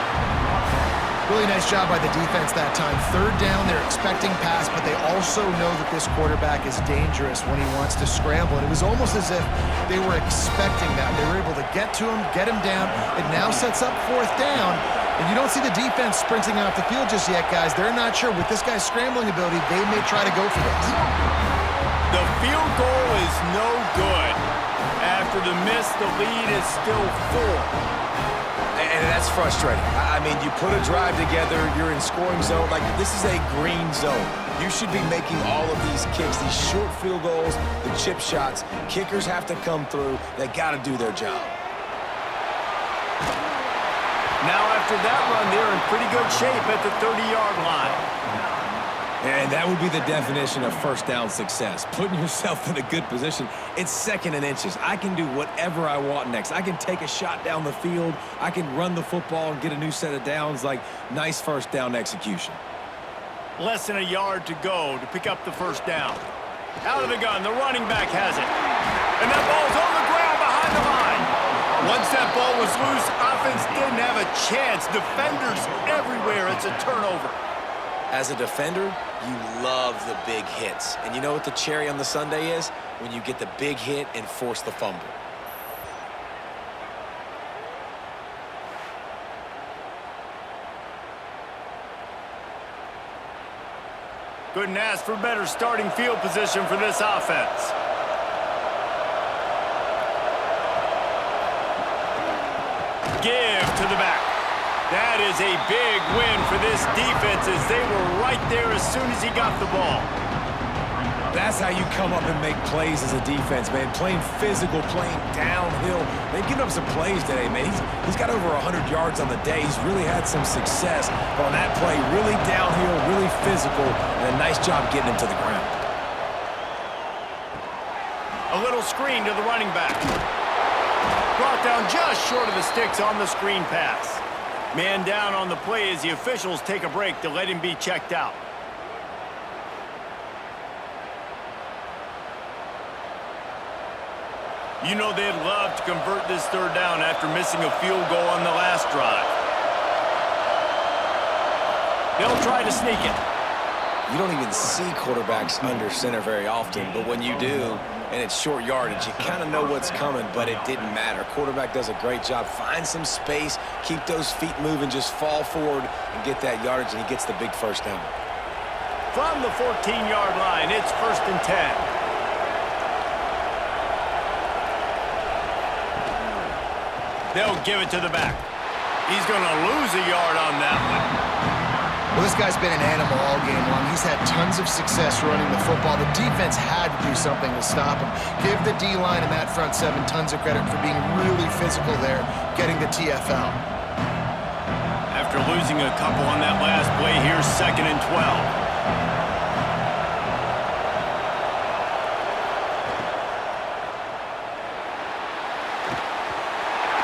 Really nice job by the defense that time. 3rd down, they're expecting pass, but they also know that this quarterback is dangerous when he wants to scramble. And it was almost as if they were expecting that. They were able to get to him, get him down. It now sets up 4th down. And you don't see the defense sprinting off the field just yet, guys. They're not sure. With this guy's scrambling ability, they may try to go for this. The field goal is no good. After the miss, the lead is still 4. And that's frustrating. I mean, you put a drive together, you're in scoring zone. Like, this is a green zone. You should be making all of these kicks, these short field goals, the chip shots. Kickers have to come through. They got to do their job. Now, after that run, they're in pretty good shape at the 30-yard line. And that would be the definition of first down success, putting yourself in a good position. It's 2nd and inches. I can do whatever I want next. I can take a shot down the field. I can run the football and get a new set of downs. Like, nice first down execution. Less than a yard to go to pick up the first down. Out of the gun, the running back has it. And that ball's on the ground behind the line. Once that ball was loose, offense didn't have a chance. Defenders everywhere. It's a turnover. As a defender, you love the big hits. And you know what the cherry on the sundae is? When you get the big hit and force the fumble. Couldn't ask for better starting field position for this offense. Give to the back. That is a big win for this defense as they were right there as soon as he got the ball. That's how you come up and make plays as a defense, man. Playing physical, playing downhill. They've given up some plays today, man. He's got over 100 yards on the day. He's really had some success. But on that play, really downhill, really physical, and a nice job getting him to the ground. A little screen to the running back. Brought down just short of the sticks on the screen pass. Man down on the play as the officials take a break to let him be checked out. You know they'd love to convert this third down after missing a field goal on the last drive. They'll try to sneak it. You don't even see quarterbacks under center very often, but when you do, and it's short yardage, you kind of know what's coming, but it didn't matter. Quarterback does a great job. Find some space, keep those feet moving, just fall forward and get that yardage, and he gets the big first down. From the 14-yard line, it's 1st and 10. They'll give it to the back. He's going to lose a yard on that one. Well, this guy's been an animal all game long. He's had tons of success running the football. The defense had to do something to stop him. Give the D-line and that front seven tons of credit for being really physical there, getting the TFL. After losing a couple on that last play, here's 2nd and 12.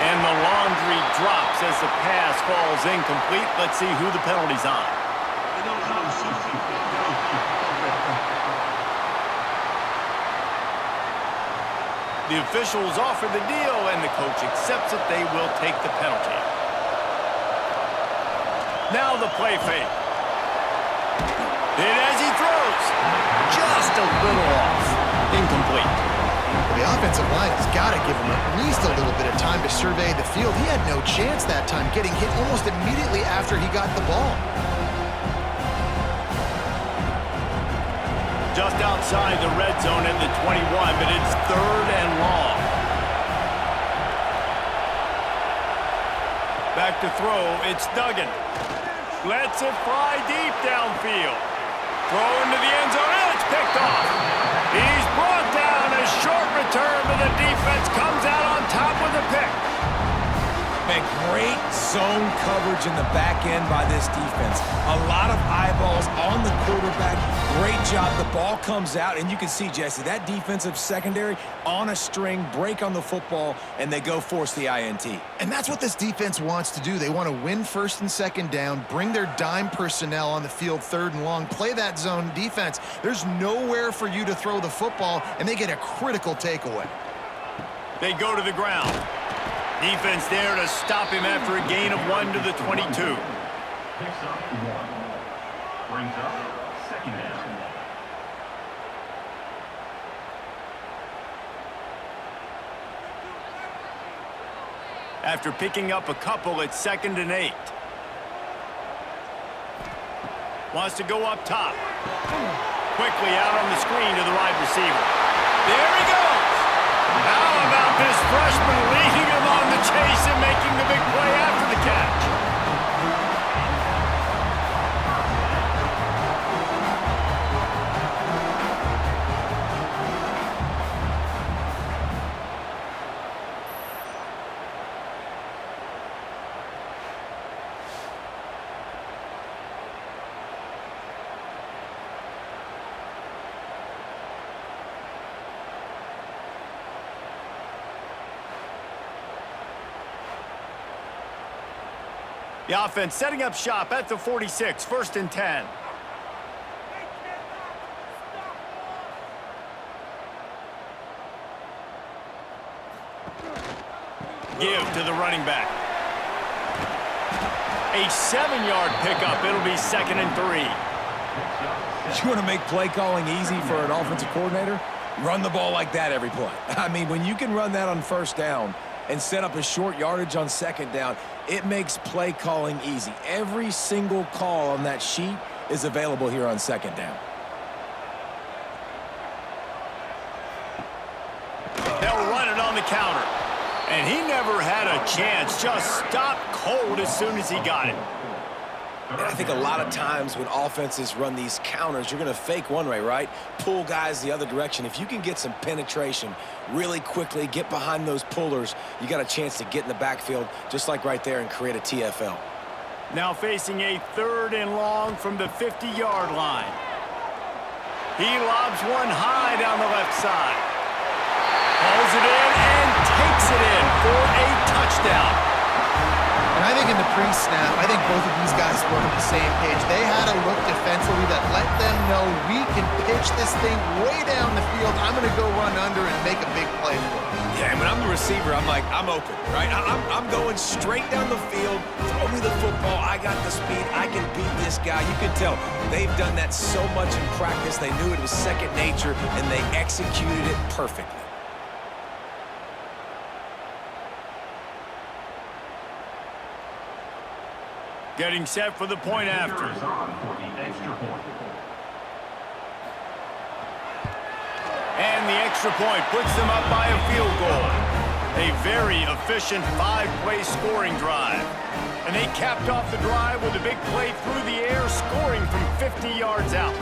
And the laundry drops as the pass falls incomplete. Let's see who the penalty's on. The officials offer the deal, and the coach accepts it. They will take the penalty. Now the play fake. And as he throws, just a little off. Incomplete. The offensive line has got to give him at least a little bit of time to survey the field. He had no chance that time, getting hit almost immediately after he got the ball. Just outside the red zone at the 21, but it's 3rd and long. Back to throw, it's Duggan. Lets it fly deep downfield. Throw into the end zone, and it's picked off. He's brought down, a short return, but the defense comes out on top with a pick. Man, great zone coverage in the back end by this defense. A lot of eyeballs on the quarterback. Great job. The ball comes out, and you can see, Jesse, that defensive secondary on a string, break on the football, and they go force the INT. And that's what this defense wants to do. They want to win 1st and 2nd down, bring their dime personnel on the field 3rd and long, play that zone defense. There's nowhere for you to throw the football, and they get a critical takeaway. They go to the ground. Defense there to stop him after a gain of 1 to the 22. Picks up 1. Brings up 2nd down. After picking up a couple, it's 2nd and 8. Wants to go up top. Quickly out on the screen to the wide receiver. There he goes! How about this freshman leading him on the chase and making the big play after the catch? The offense setting up shop at the 46, 1st and 10. Give to the running back. A 7-yard pickup. It'll be 2nd and 3. You want to make play calling easy for an offensive coordinator? Run the ball like that every play. I mean, when you can run that on 1st down and set up a short yardage on 2nd down, it makes play calling easy. Every single call on that sheet is available here on 2nd down. They'll run it on the counter. And he never had a chance. Just stopped cold as soon as he got it. And I think a lot of times when offenses run these counters, you're going to fake one way, right? Pull guys the other direction. If you can get some penetration really quickly, get behind those pullers, you got a chance to get in the backfield, just like right there, and create a TFL. Now facing a 3rd and long from the 50-yard line. He lobs one high down the left side. Hauls it in and takes it in for a touchdown. And I think in the pre-snap, I think both of these guys were on the same page. They had a look defensively that let them know we can pitch this thing way down the field. I'm going to go run under and make a big play for it. Yeah, and when I'm the receiver, I'm like, I'm open, right? I'm going straight down the field. Throw me the football. I got the speed. I can beat this guy. You can tell they've done that so much in practice. They knew it was second nature, and they executed it perfectly. Getting set for the point after. Kicker is on for the extra point. And the extra point puts them up by a field goal. A very efficient 5-play scoring drive. And they capped off the drive with a big play through the air, scoring from 50 yards out.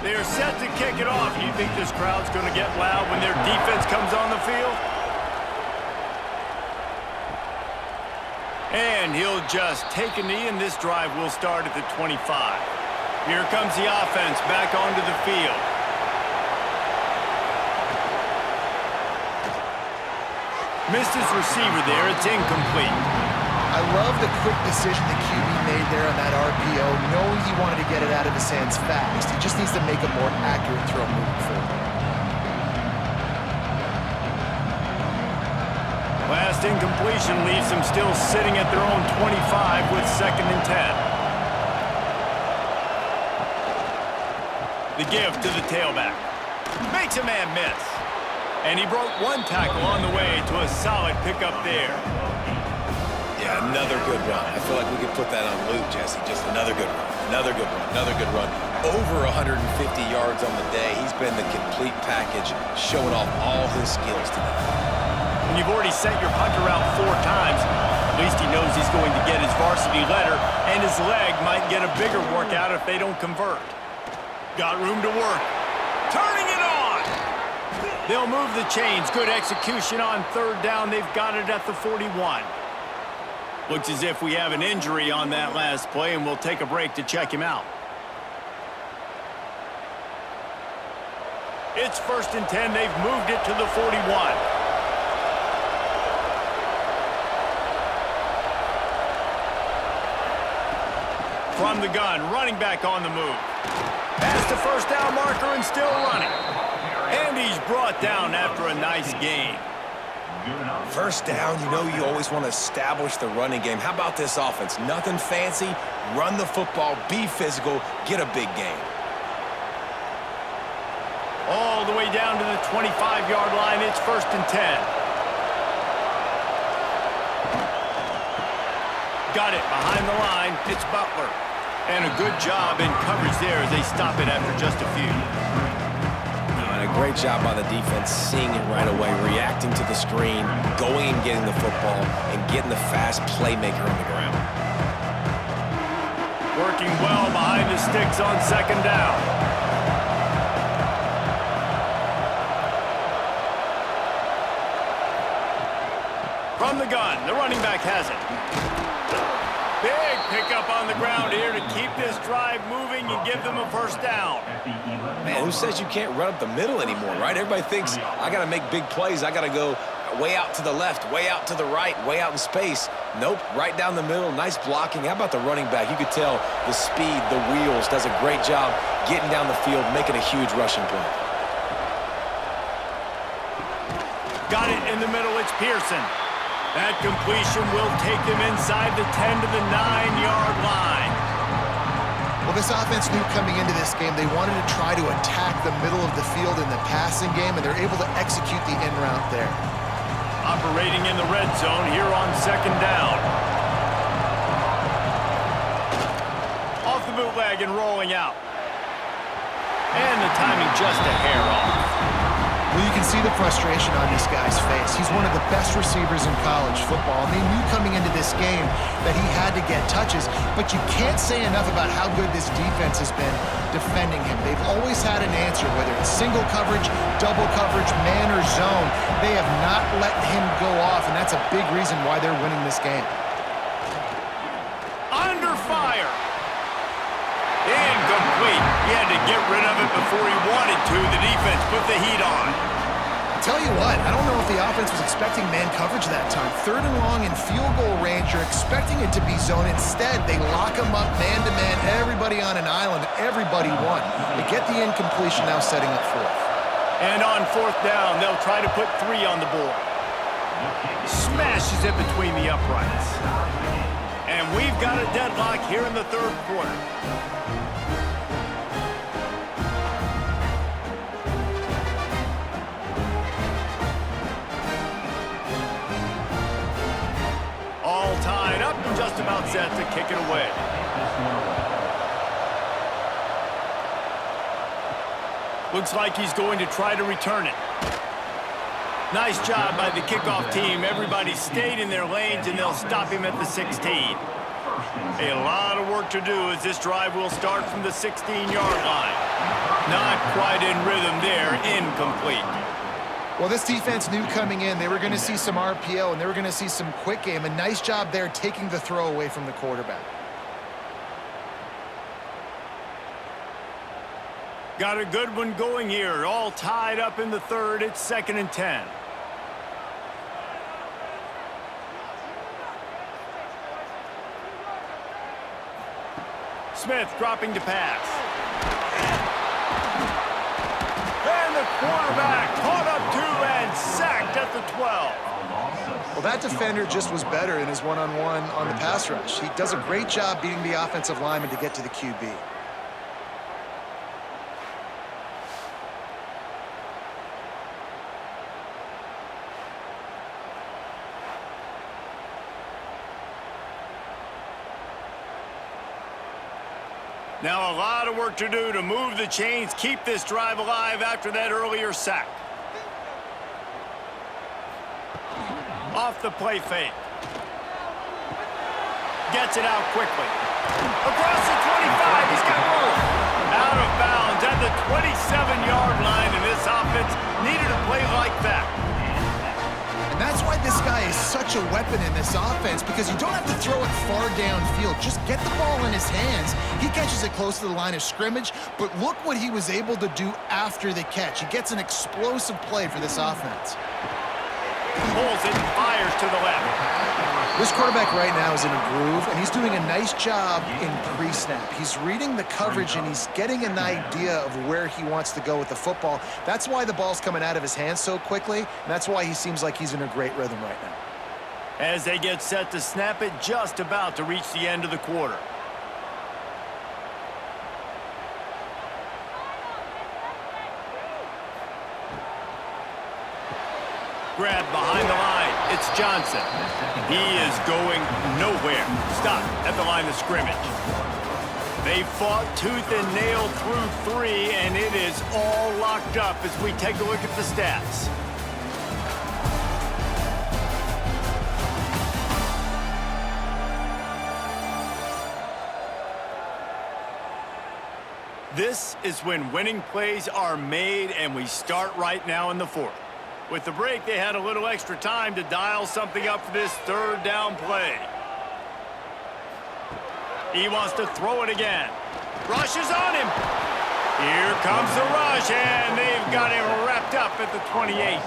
They are set to kick it off. You think this crowd's going to get loud when their defense comes on the field? And he'll just take a knee, and this drive will start at the 25. Here comes the offense back onto the field. Missed his receiver there. It's incomplete. I love the quick decision the QB made there on that RPO, knowing he wanted to get it out of his hands fast. He just needs to make a more accurate throw moving forward. Last incompletion leaves them still sitting at their own 25 with 2nd and 10. The give to the tailback. Makes a man miss. And he broke one tackle on the way to a solid pickup there. Yeah, another good run. I feel like we could put that on loop, Jesse. Just another good run, another good run, another good run. Over 150 yards on the day. He's been the complete package, showing off all his skills today. When you've already sent your punter out 4 times, at least he knows he's going to get his varsity letter, and his leg might get a bigger workout if they don't convert. Got room to work. Turning it on! They'll move the chains. Good execution on 3rd down. They've got it at the 41. Looks as if we have an injury on that last play, and we'll take a break to check him out. It's 1st and 10. They've moved it to the 41. From the gun, running back on the move. Past the 1st down marker and still running. And he's brought down after a nice gain. 1st down, you know you always want to establish the running game. How about this offense? Nothing fancy. Run the football, be physical, get a big gain. All the way down to the 25-yard line. It's 1st and 10. Got it behind the line. It's Butler. And a good job in coverage there as they stop it after just a few. And a great job by the defense, seeing it right away, reacting to the screen, going and getting the football, and getting the fast playmaker on the ground. Working well behind the sticks on 2nd down. From the gun, the running back has it. Big pickup on the ground here to keep this drive moving and give them a 1st down. Man, who says you can't run up the middle anymore, right? Everybody thinks, I got to make big plays. I got to go way out to the left, way out to the right, way out in space. Nope, right down the middle, nice blocking. How about the running back? You could tell the speed, the wheels, does a great job getting down the field, making a huge rushing play. Got it in the middle, it's Pearson. That completion will take them inside the 10 to the 9-yard line. Well, this offense knew coming into this game they wanted to try to attack the middle of the field in the passing game, and they're able to execute the in route there. Operating in the red zone here on 2nd down. Off the bootleg and rolling out. And the timing just a hair off. Well, you can see the frustration on this guy's face. He's one of the best receivers in college football, and they knew coming into this game that he had to get touches, but you can't say enough about how good this defense has been defending him. They've always had an answer, whether it's single coverage, double coverage, man or zone. They have not let him go off, and that's a big reason why they're winning this game. Under fire. Incomplete. He had to get rid of it before he wanted to. The defense put the heat on. Tell you what, I don't know if the offense was expecting man coverage that time. 3rd and long in field goal range, you're expecting it to be zone. Instead, they lock him up man-to-man, everybody on an island, everybody won. They get the incompletion, now setting up 4th. And on 4th down, they'll try to put 3 on the board. Smashes it between the uprights. And we've got a deadlock here in the 3rd quarter. All tied up and just about set to kick it away. Looks like he's going to try to return it. Nice job by the kickoff team. Everybody stayed in their lanes, and they'll stop him at the 16. A lot of work to do as this drive will start from the 16-yard line. Not quite in rhythm there. Incomplete. Well, this defense knew coming in they were going to see some RPO and they were going to see some quick game. A nice job there taking the throw away from the quarterback. Got a good one going here. All tied up in the 3rd. It's 2nd and 10. Smith dropping to pass. And the quarterback caught up 2 and sacked at the 12. Well, that defender just was better in his one-on-one on the pass rush. He does a great job beating the offensive lineman to get to the QB. Now a lot of work to do to move the chains, keep this drive alive after that earlier sack. Off the play fake. Gets it out quickly. Across the 25, he's got room. Out of bounds at the 27-yard line, and this offense needed a play like that. And that's why this guy is such a weapon in this offense, because you don't have to throw it far downfield. Just get the ball in his hands. He catches it close to the line of scrimmage, but look what he was able to do after the catch. He gets an explosive play for this offense. Pulls it and fires to the left. This quarterback right now is in a groove, and he's doing a nice job in pre-snap. He's reading the coverage, and he's getting an idea of where he wants to go with the football. That's why the ball's coming out of his hands so quickly, and that's why he seems like he's in a great rhythm right now. As they get set to snap it, just about to reach the end of the quarter. Grabbed behind the line. It's Johnson. He is going nowhere. Stop at the line of scrimmage. They fought tooth and nail through 3, and it is all locked up as we take a look at the stats. This is when winning plays are made, and we start right now in the 4th. With the break, they had a little extra time to dial something up for this 3rd down play. He wants to throw it again. Rush is on him. Here comes the rush, and they've got him wrapped up at the 28.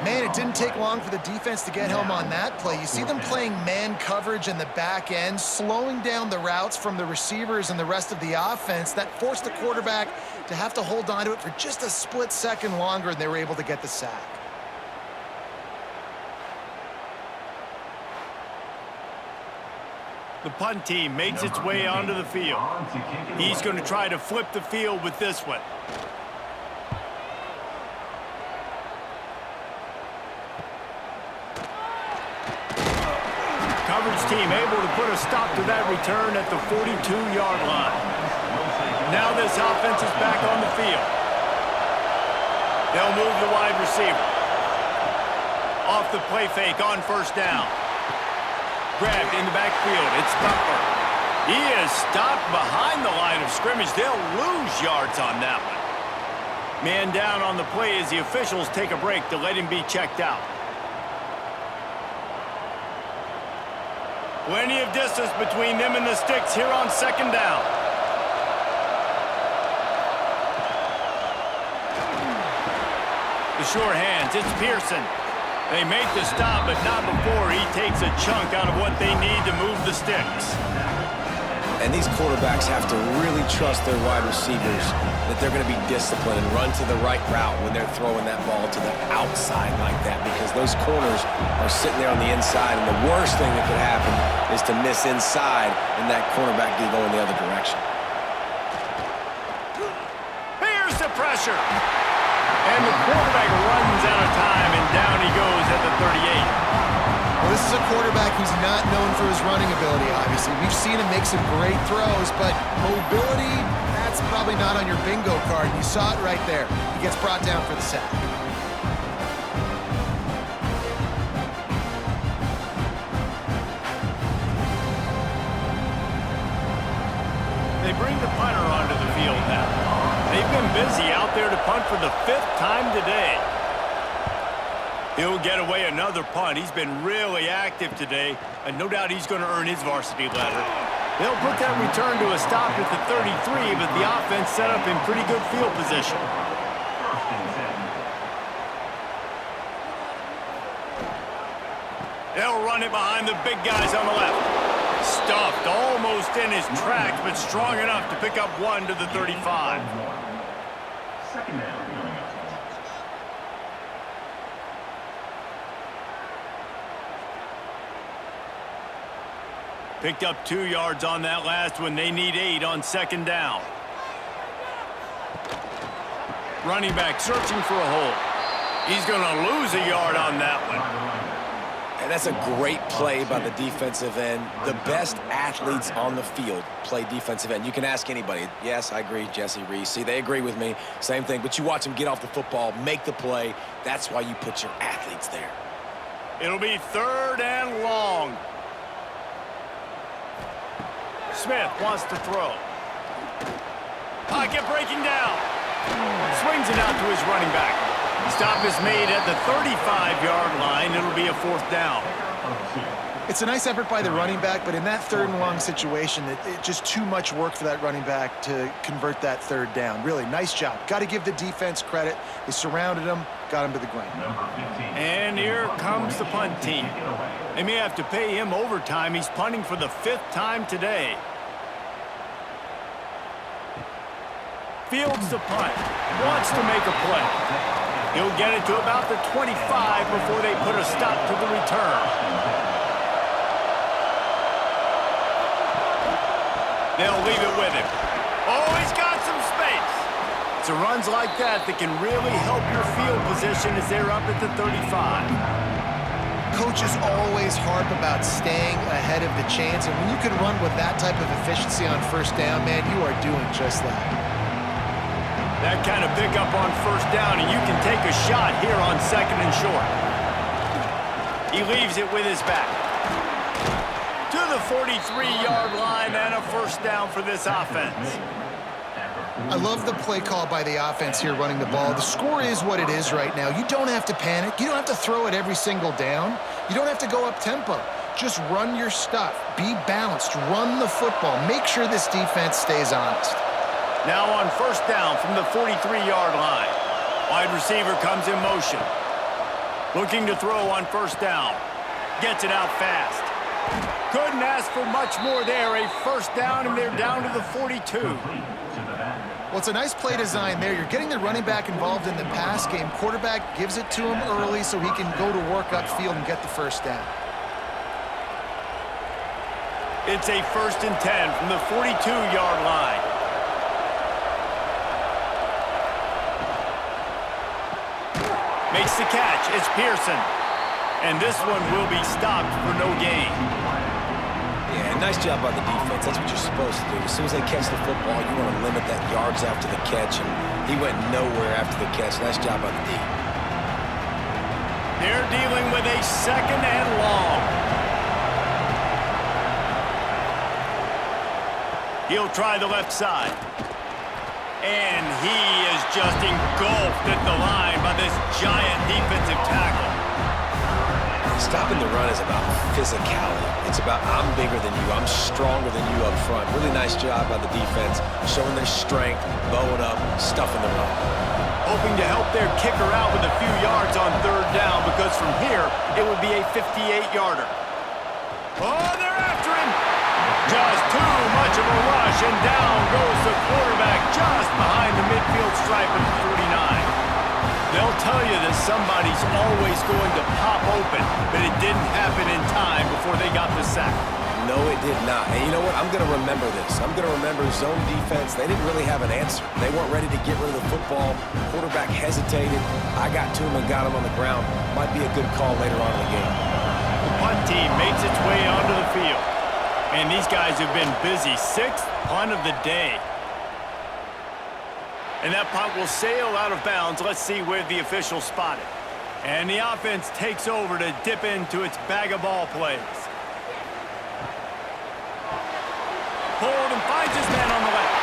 Man, it didn't take long for the defense to get home on that play. You see them playing man coverage in the back end, slowing down the routes from the receivers and the rest of the offense. That forced the quarterback to have to hold on to it for just a split second longer, and they were able to get the sack. The punt team makes its way onto the field. He's going to try to flip the field with this one. Coverage team able to put a stop to that return at the 42-yard line. Now this offense is back on the field. They'll move the wide receiver. Off the play fake on first down. Grabbed in the backfield. It's Butler. He is stopped behind the line of scrimmage. They'll lose yards on that one. Man down on the play as the officials take a break to let him be checked out. Plenty of distance between them and the sticks here on second down. The short hands, it's Pearson. They make the stop, but not before he takes a chunk out of what they need to move the sticks. And these quarterbacks have to really trust their wide receivers that they're going to be disciplined and run to the right route when they're throwing that ball to the outside like that, because those corners are sitting there on the inside, and the worst thing that could happen is to miss inside and that cornerback to go in the other direction. Here's the pressure. And the quarterback runs out of time, and down he goes at the 38. Well, this is a quarterback who's not known for his running ability, obviously. We've seen him make some great throws, but mobility, that's probably not on your bingo card. You saw it right there. He gets brought down for the sack. They bring the punter onto the field now. They've been busy out there to punt for the 5th time today. He'll get away another punt. He's been really active today, and no doubt he's going to earn his varsity letter. They'll put that return to a stop at the 33, but the offense set up in pretty good field position. They'll run it behind the big guys on the left. Stuffed almost in his tracks, but strong enough to pick up one to the 35. Second down. Picked up 2 yards on that last one. They need 8 on second down. Running back searching for a hole. He's going to lose a yard on that one. And that's a great play by the defensive end. The best athletes on the field play defensive end. You can ask anybody. Yes, I agree, Jesse Reese. See, they agree with me. Same thing. But you watch them get off the football, make the play. That's why you put your athletes there. It'll be 3rd and long. Smith wants to throw. Pocket breaking down. Swings it out to his running back. Stop is made at the 35-yard line. It'll be a 4th down. It's a nice effort by the running back, but in that 3rd and long situation, it's just too much work for that running back to convert that 3rd down. Really, nice job. Got to give the defense credit. They surrounded him, got him to the ground. And here comes the punt team. They may have to pay him overtime. He's punting for the 5th time today. Fields the punt. Wants to make a play. He'll get it to about the 25 before they put a stop to the return. They'll leave it with him. Oh, he's got some space. It's runs like that that can really help your field position as they're up at the 35. Coaches always harp about staying ahead of the chains, and when you can run with that type of efficiency on first down, man, you are doing just that. That kind of pickup on first down, and you can take a shot here on 2nd and short. He leaves it with his back. To the 43-yard line and a 1st down for this offense. I love the play call by the offense here running the ball. The score is what it is right now. You don't have to panic. You don't have to throw it every single down. You don't have to go up tempo. Just run your stuff. Be balanced. Run the football. Make sure this defense stays honest. Now on 1st down from the 43-yard line. Wide receiver comes in motion. Looking to throw on 1st down. Gets it out fast. Couldn't ask for much more there. A 1st down, and they're down to the 42. Well, it's a nice play design there. You're getting the running back involved in the pass game. Quarterback gives it to him early so he can go to work upfield and get the 1st down. It's a 1st and 10 from the 42-yard line. Makes the catch. It's Pearson. And this one will be stopped for no gain. Yeah, nice job by the defense. That's what you're supposed to do. As soon as they catch the football, you want to limit that yards after the catch and He went nowhere after the catch. Nice job by the D. They're dealing with a 2nd and long. He'll try the left side. And he is just engulfed at the line by this giant defensive tackle. Stopping the run is about physicality. It's about I'm bigger than you, I'm stronger than you up front. Really nice job by the defense, showing their strength, bowing up, stuffing the run. Hoping to help their kicker out with a few yards on 3rd down, because from here, it would be a 58-yarder. Oh, they're after him! Just too much of a rush, and down goes the quarterback just behind the midfield stripe at the 49. They'll tell you that somebody's always going to pop open, but it didn't happen in time before they got the sack. No, it did not. And you know what? I'm going to remember this. I'm going to remember zone defense. They didn't really have an answer. They weren't ready to get rid of the football. Quarterback hesitated. I got to him and got him on the ground. Might be a good call later on in the game. The punt team makes its way onto the field. And these guys have been busy. 6th punt of the day. And that punt will sail out of bounds. Let's see where the official spotted. And the offense takes over to dip into its bag of ball plays. Pulled and finds his man on the left.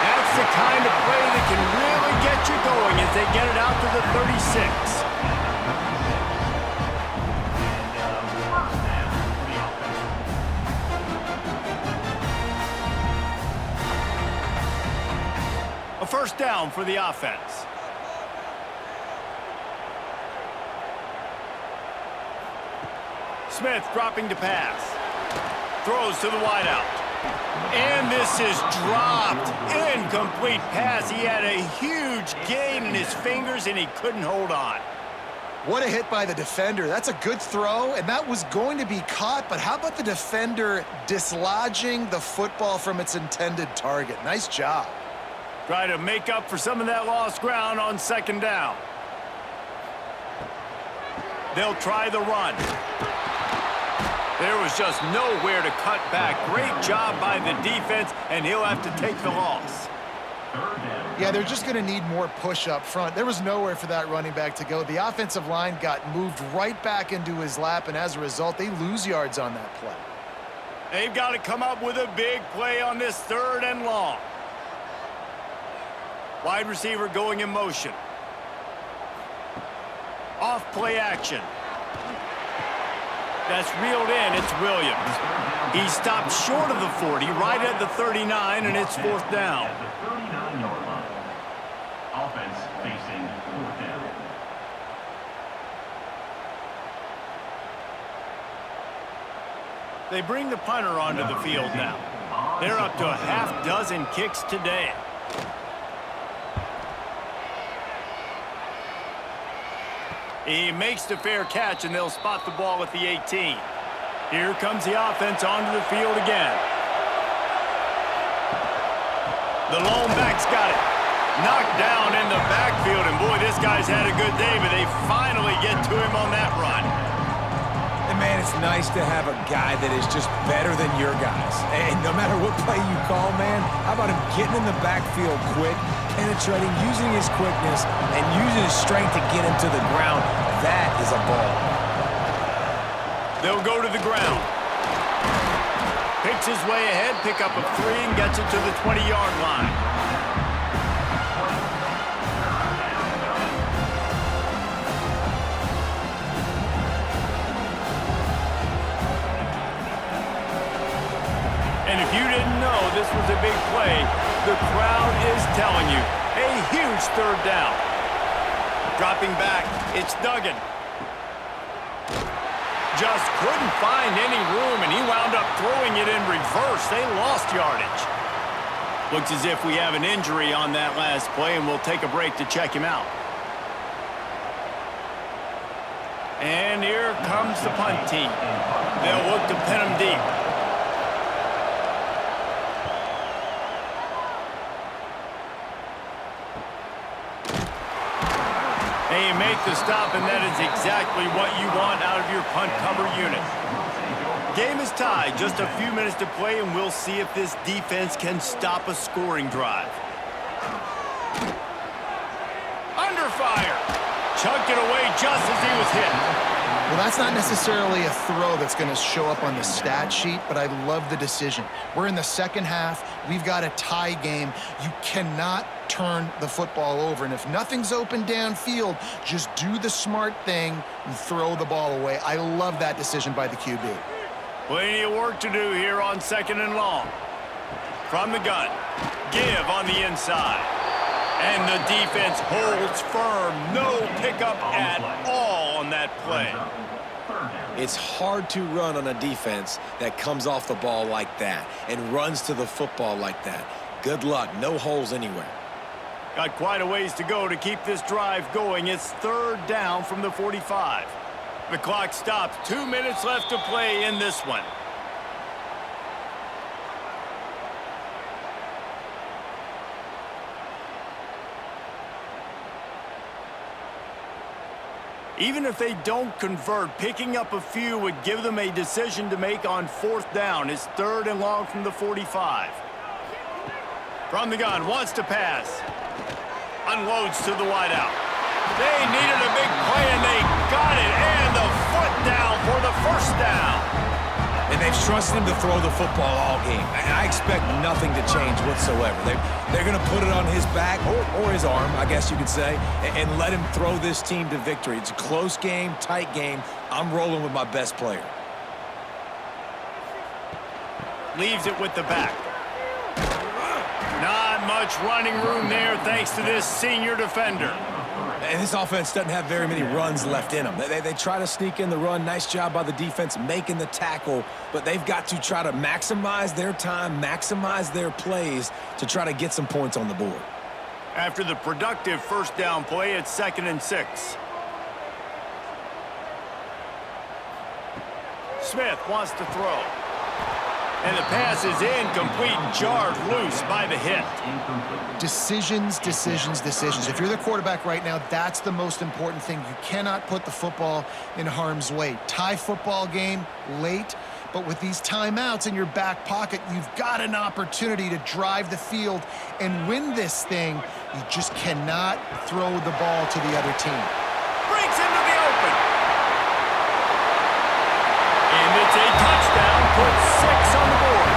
That's the kind of play that can really get you going as they get it out to the 36. A 1st down for the offense. Smith dropping to pass. Throws to the wideout. And this is dropped. Incomplete pass. He had a huge gain in his fingers, and he couldn't hold on. What a hit by the defender. That's a good throw, and that was going to be caught, but how about the defender dislodging the football from its intended target? Nice job. Try to make up for some of that lost ground on 2nd down. They'll try the run. There was just nowhere to cut back. Great job by the defense, and he'll have to take the loss. Yeah, they're just going to need more push up front. There was nowhere for that running back to go. The offensive line got moved right back into his lap, and as a result, they lose yards on that play. They've got to come up with a big play on this 3rd and long. Wide receiver going in motion. Off play action. That's reeled in. It's Williams. He stopped short of the 40, right at the 39, and it's 4th down. At the 39-yard line. Offense facing 4th down. They bring the punter onto the field now. They're up to a half dozen kicks today. He makes the fair catch, and they'll spot the ball at the 18. Here comes the offense onto the field again. The lone back's got it. Knocked down in the backfield, and boy, this guy's had a good day, but they finally get to him on that run. And man, it's nice to have a guy that is just better than your guys. And no matter what play you call, man, how about him getting in the backfield quick, penetrating, using his quickness, and using his strength to get him to the ground. That is a ball. They'll go to the ground. Picks his way ahead, pick up of 3, and gets it to the 20-yard line. And if you didn't know this was a big play, the crowd is telling you. A huge 3rd down. Dropping back, it's Duggan. Just couldn't find any room, and he wound up throwing it in reverse. They lost yardage. Looks as if we have an injury on that last play, and we'll take a break to check him out. And here comes the punt team. They'll look to pin him deep. They make the stop, and that is exactly what you want out of your punt cover unit. Game is tied, just a few minutes to play, and we'll see if this defense can stop a scoring drive. fire. Chucked it away just as he was hit. Well, that's not necessarily a throw that's going to show up on the stat sheet, but I love the decision. We're in the second half. We've got a tie game. You cannot turn the football over. And if nothing's open downfield, just do the smart thing and throw the ball away. I love that decision by the QB. Plenty of work to do here on 2nd and long. From the gun. Give on the inside. And the defense holds firm. No pickup at all on that play. It's hard to run on a defense that comes off the ball like that and runs to the football like that. Good luck. No holes anywhere. Got quite a ways to go to keep this drive going. It's 3rd down from the 45. The clock stops. 2 minutes left to play in this one. Even if they don't convert, picking up a few would give them a decision to make on 4th down. It's 3rd and long from the 45. From the gun, wants to pass. Unloads to the wideout. They needed a big play, and they got it. And the foot down for the 1st down. And they've trusted him to throw the football all game. And I expect nothing to change whatsoever. They're going to put it on his back, or his arm, I guess you could say, and let him throw this team to victory. It's a close game, tight game. I'm rolling with my best player. Leaves it with the back. Not much running room there thanks to this senior defender. And this offense doesn't have very many runs left in them. They try to sneak in the run. Nice job by the defense making the tackle. But they've got to try to maximize their time, maximize their plays to try to get some points on the board. After the productive 1st down play, it's 2nd and 6. Smith wants to throw. And the pass is incomplete, jarred loose by the hit. Decisions, decisions, decisions. If you're the quarterback right now, that's the most important thing. You cannot put the football in harm's way. Tie football game late, but with these timeouts in your back pocket, you've got an opportunity to drive the field and win this thing. You just cannot throw the ball to the other team. Breaks into the open. And it's a touchdown, puts 6 on the board.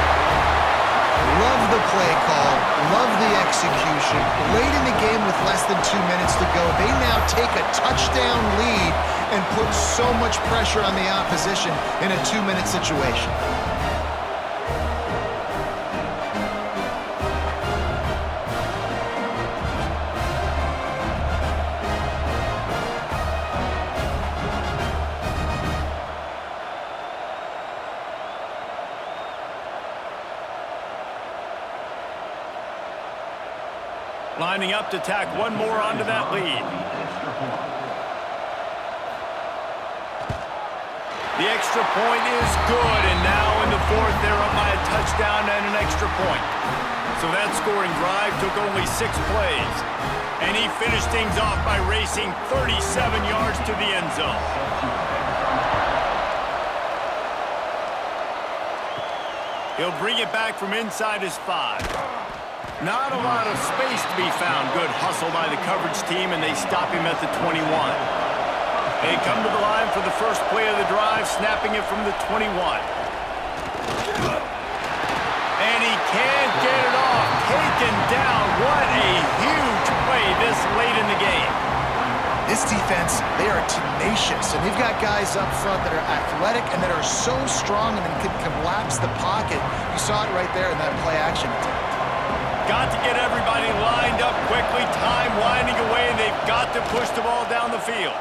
Love the play call, love the execution. Late in the game with less than 2 minutes to go, they now take a touchdown lead and put so much pressure on the opposition in a 2-minute situation. Lining up to tack one more onto that lead. The extra point is good, and now in the 4th, they're up by a touchdown and an extra point. So that scoring drive took only 6 plays, and he finished things off by racing 37 yards to the end zone. He'll bring it back from inside his 5. Not a lot of space to be found. Good hustle by the coverage team, and they stop him at the 21. They come to the line for the first play of the drive, snapping it from the 21. And he can't get it off. Taken down. What a huge play this late in the game. This defense, they are tenacious, and they've got guys up front that are athletic and that are so strong and can collapse the pocket. You saw it right there in that play action attempt. Got to get everybody lined up quickly, time winding away, and they've got to push the ball down the field.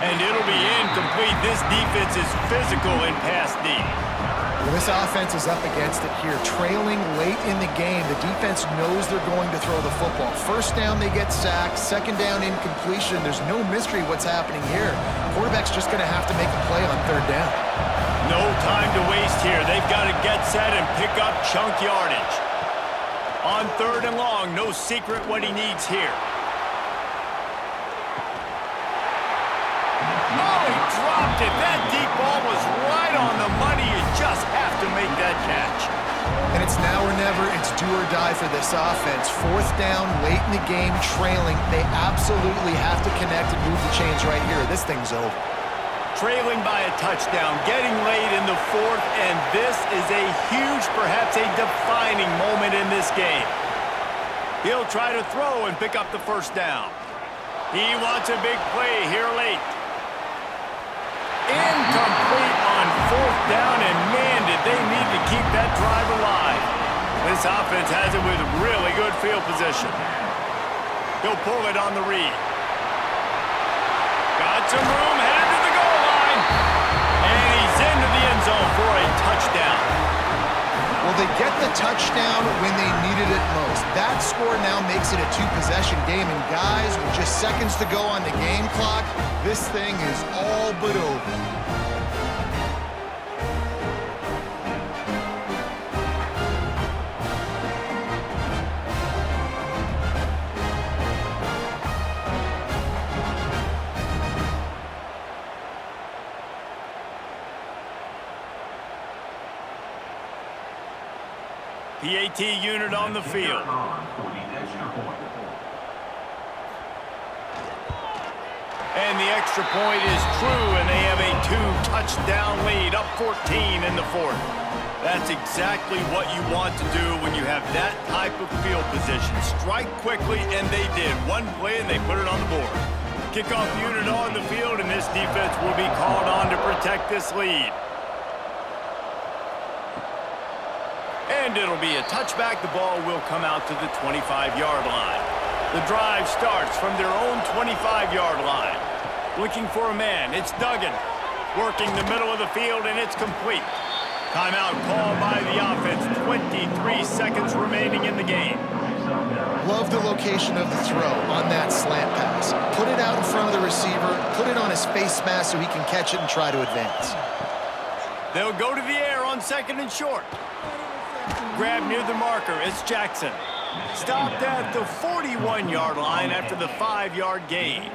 And it'll be incomplete. This defense is physical in pass D. Well, this offense is up against it here. Trailing late in the game, the defense knows they're going to throw the football. 1st down, they get sacked. 2nd down, incompletion. There's no mystery what's happening here. Quarterback's just going to have to make a play on 3rd down. No time to waste here. They've got to get set and pick up chunk yardage. On 3rd and long, no secret what he needs here. Oh, he dropped it. That deep ball was right on the money. You just have to make that catch. And it's now or never. It's do or die for this offense. Fourth down, late in the game, trailing. They absolutely have to connect and move the chains right here. This thing's over. Trailing by a touchdown, getting late in the fourth, and this is a huge, perhaps a defining moment in this game. He'll try to throw and pick up the first down. He wants a big play here late. Incomplete on fourth down, and man, did they need to keep that drive alive. This offense has it with really good field position. He'll pull it on the read. Got some room, headed to the goal line. And he's into the end zone for a touchdown. Well, they get the touchdown when they needed it most. That score now makes it a two-possession game, and guys, with just seconds to go on the game clock, this thing is all but over. PAT unit on the field. And the extra point is true, and they have a two-touchdown lead, up 14 in the fourth. That's exactly what you want to do when you have that type of field position. Strike quickly, and they did. One play, and they put it on the board. Kickoff unit on the field, and this defense will be called on to protect this lead. And it'll be a touchback. The ball will come out to the 25-yard line. The drive starts from their own 25-yard line. Looking for a man. It's Duggan. Working the middle of the field, and it's complete. Timeout called by the offense. 23 seconds remaining in the game. Love the location of the throw on that slant pass. Put it out in front of the receiver. Put it on his face mask so he can catch it and try to advance. They'll go to the air on second and short. Grab near the marker. It's Jackson. Stopped at the 41-yard line after the 5-yard gain.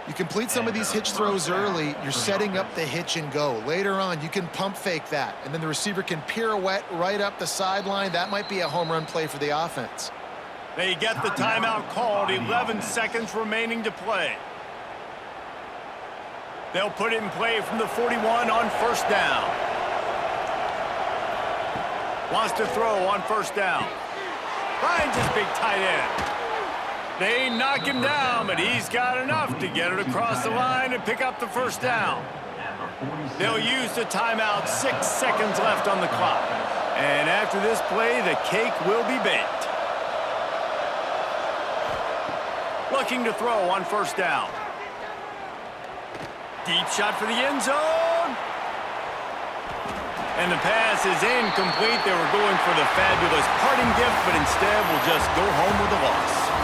You complete some of these hitch throws early, you're setting up the hitch and go. Later on, you can pump fake that, and then the receiver can pirouette right up the sideline. That might be a home run play for the offense. They get the timeout called. 11 seconds remaining to play. They'll put it in play from the 41 on first down. Wants to throw on first down. Finds his big tight end. They knock him down, but he's got enough to get it across the line and pick up the first down. They'll use the timeout. 6 seconds left on the clock. And after this play, the cake will be baked. Looking to throw on first down. Deep shot for the end zone. And the pass is incomplete. They were going for the fabulous parting gift, but instead will just go home with a loss.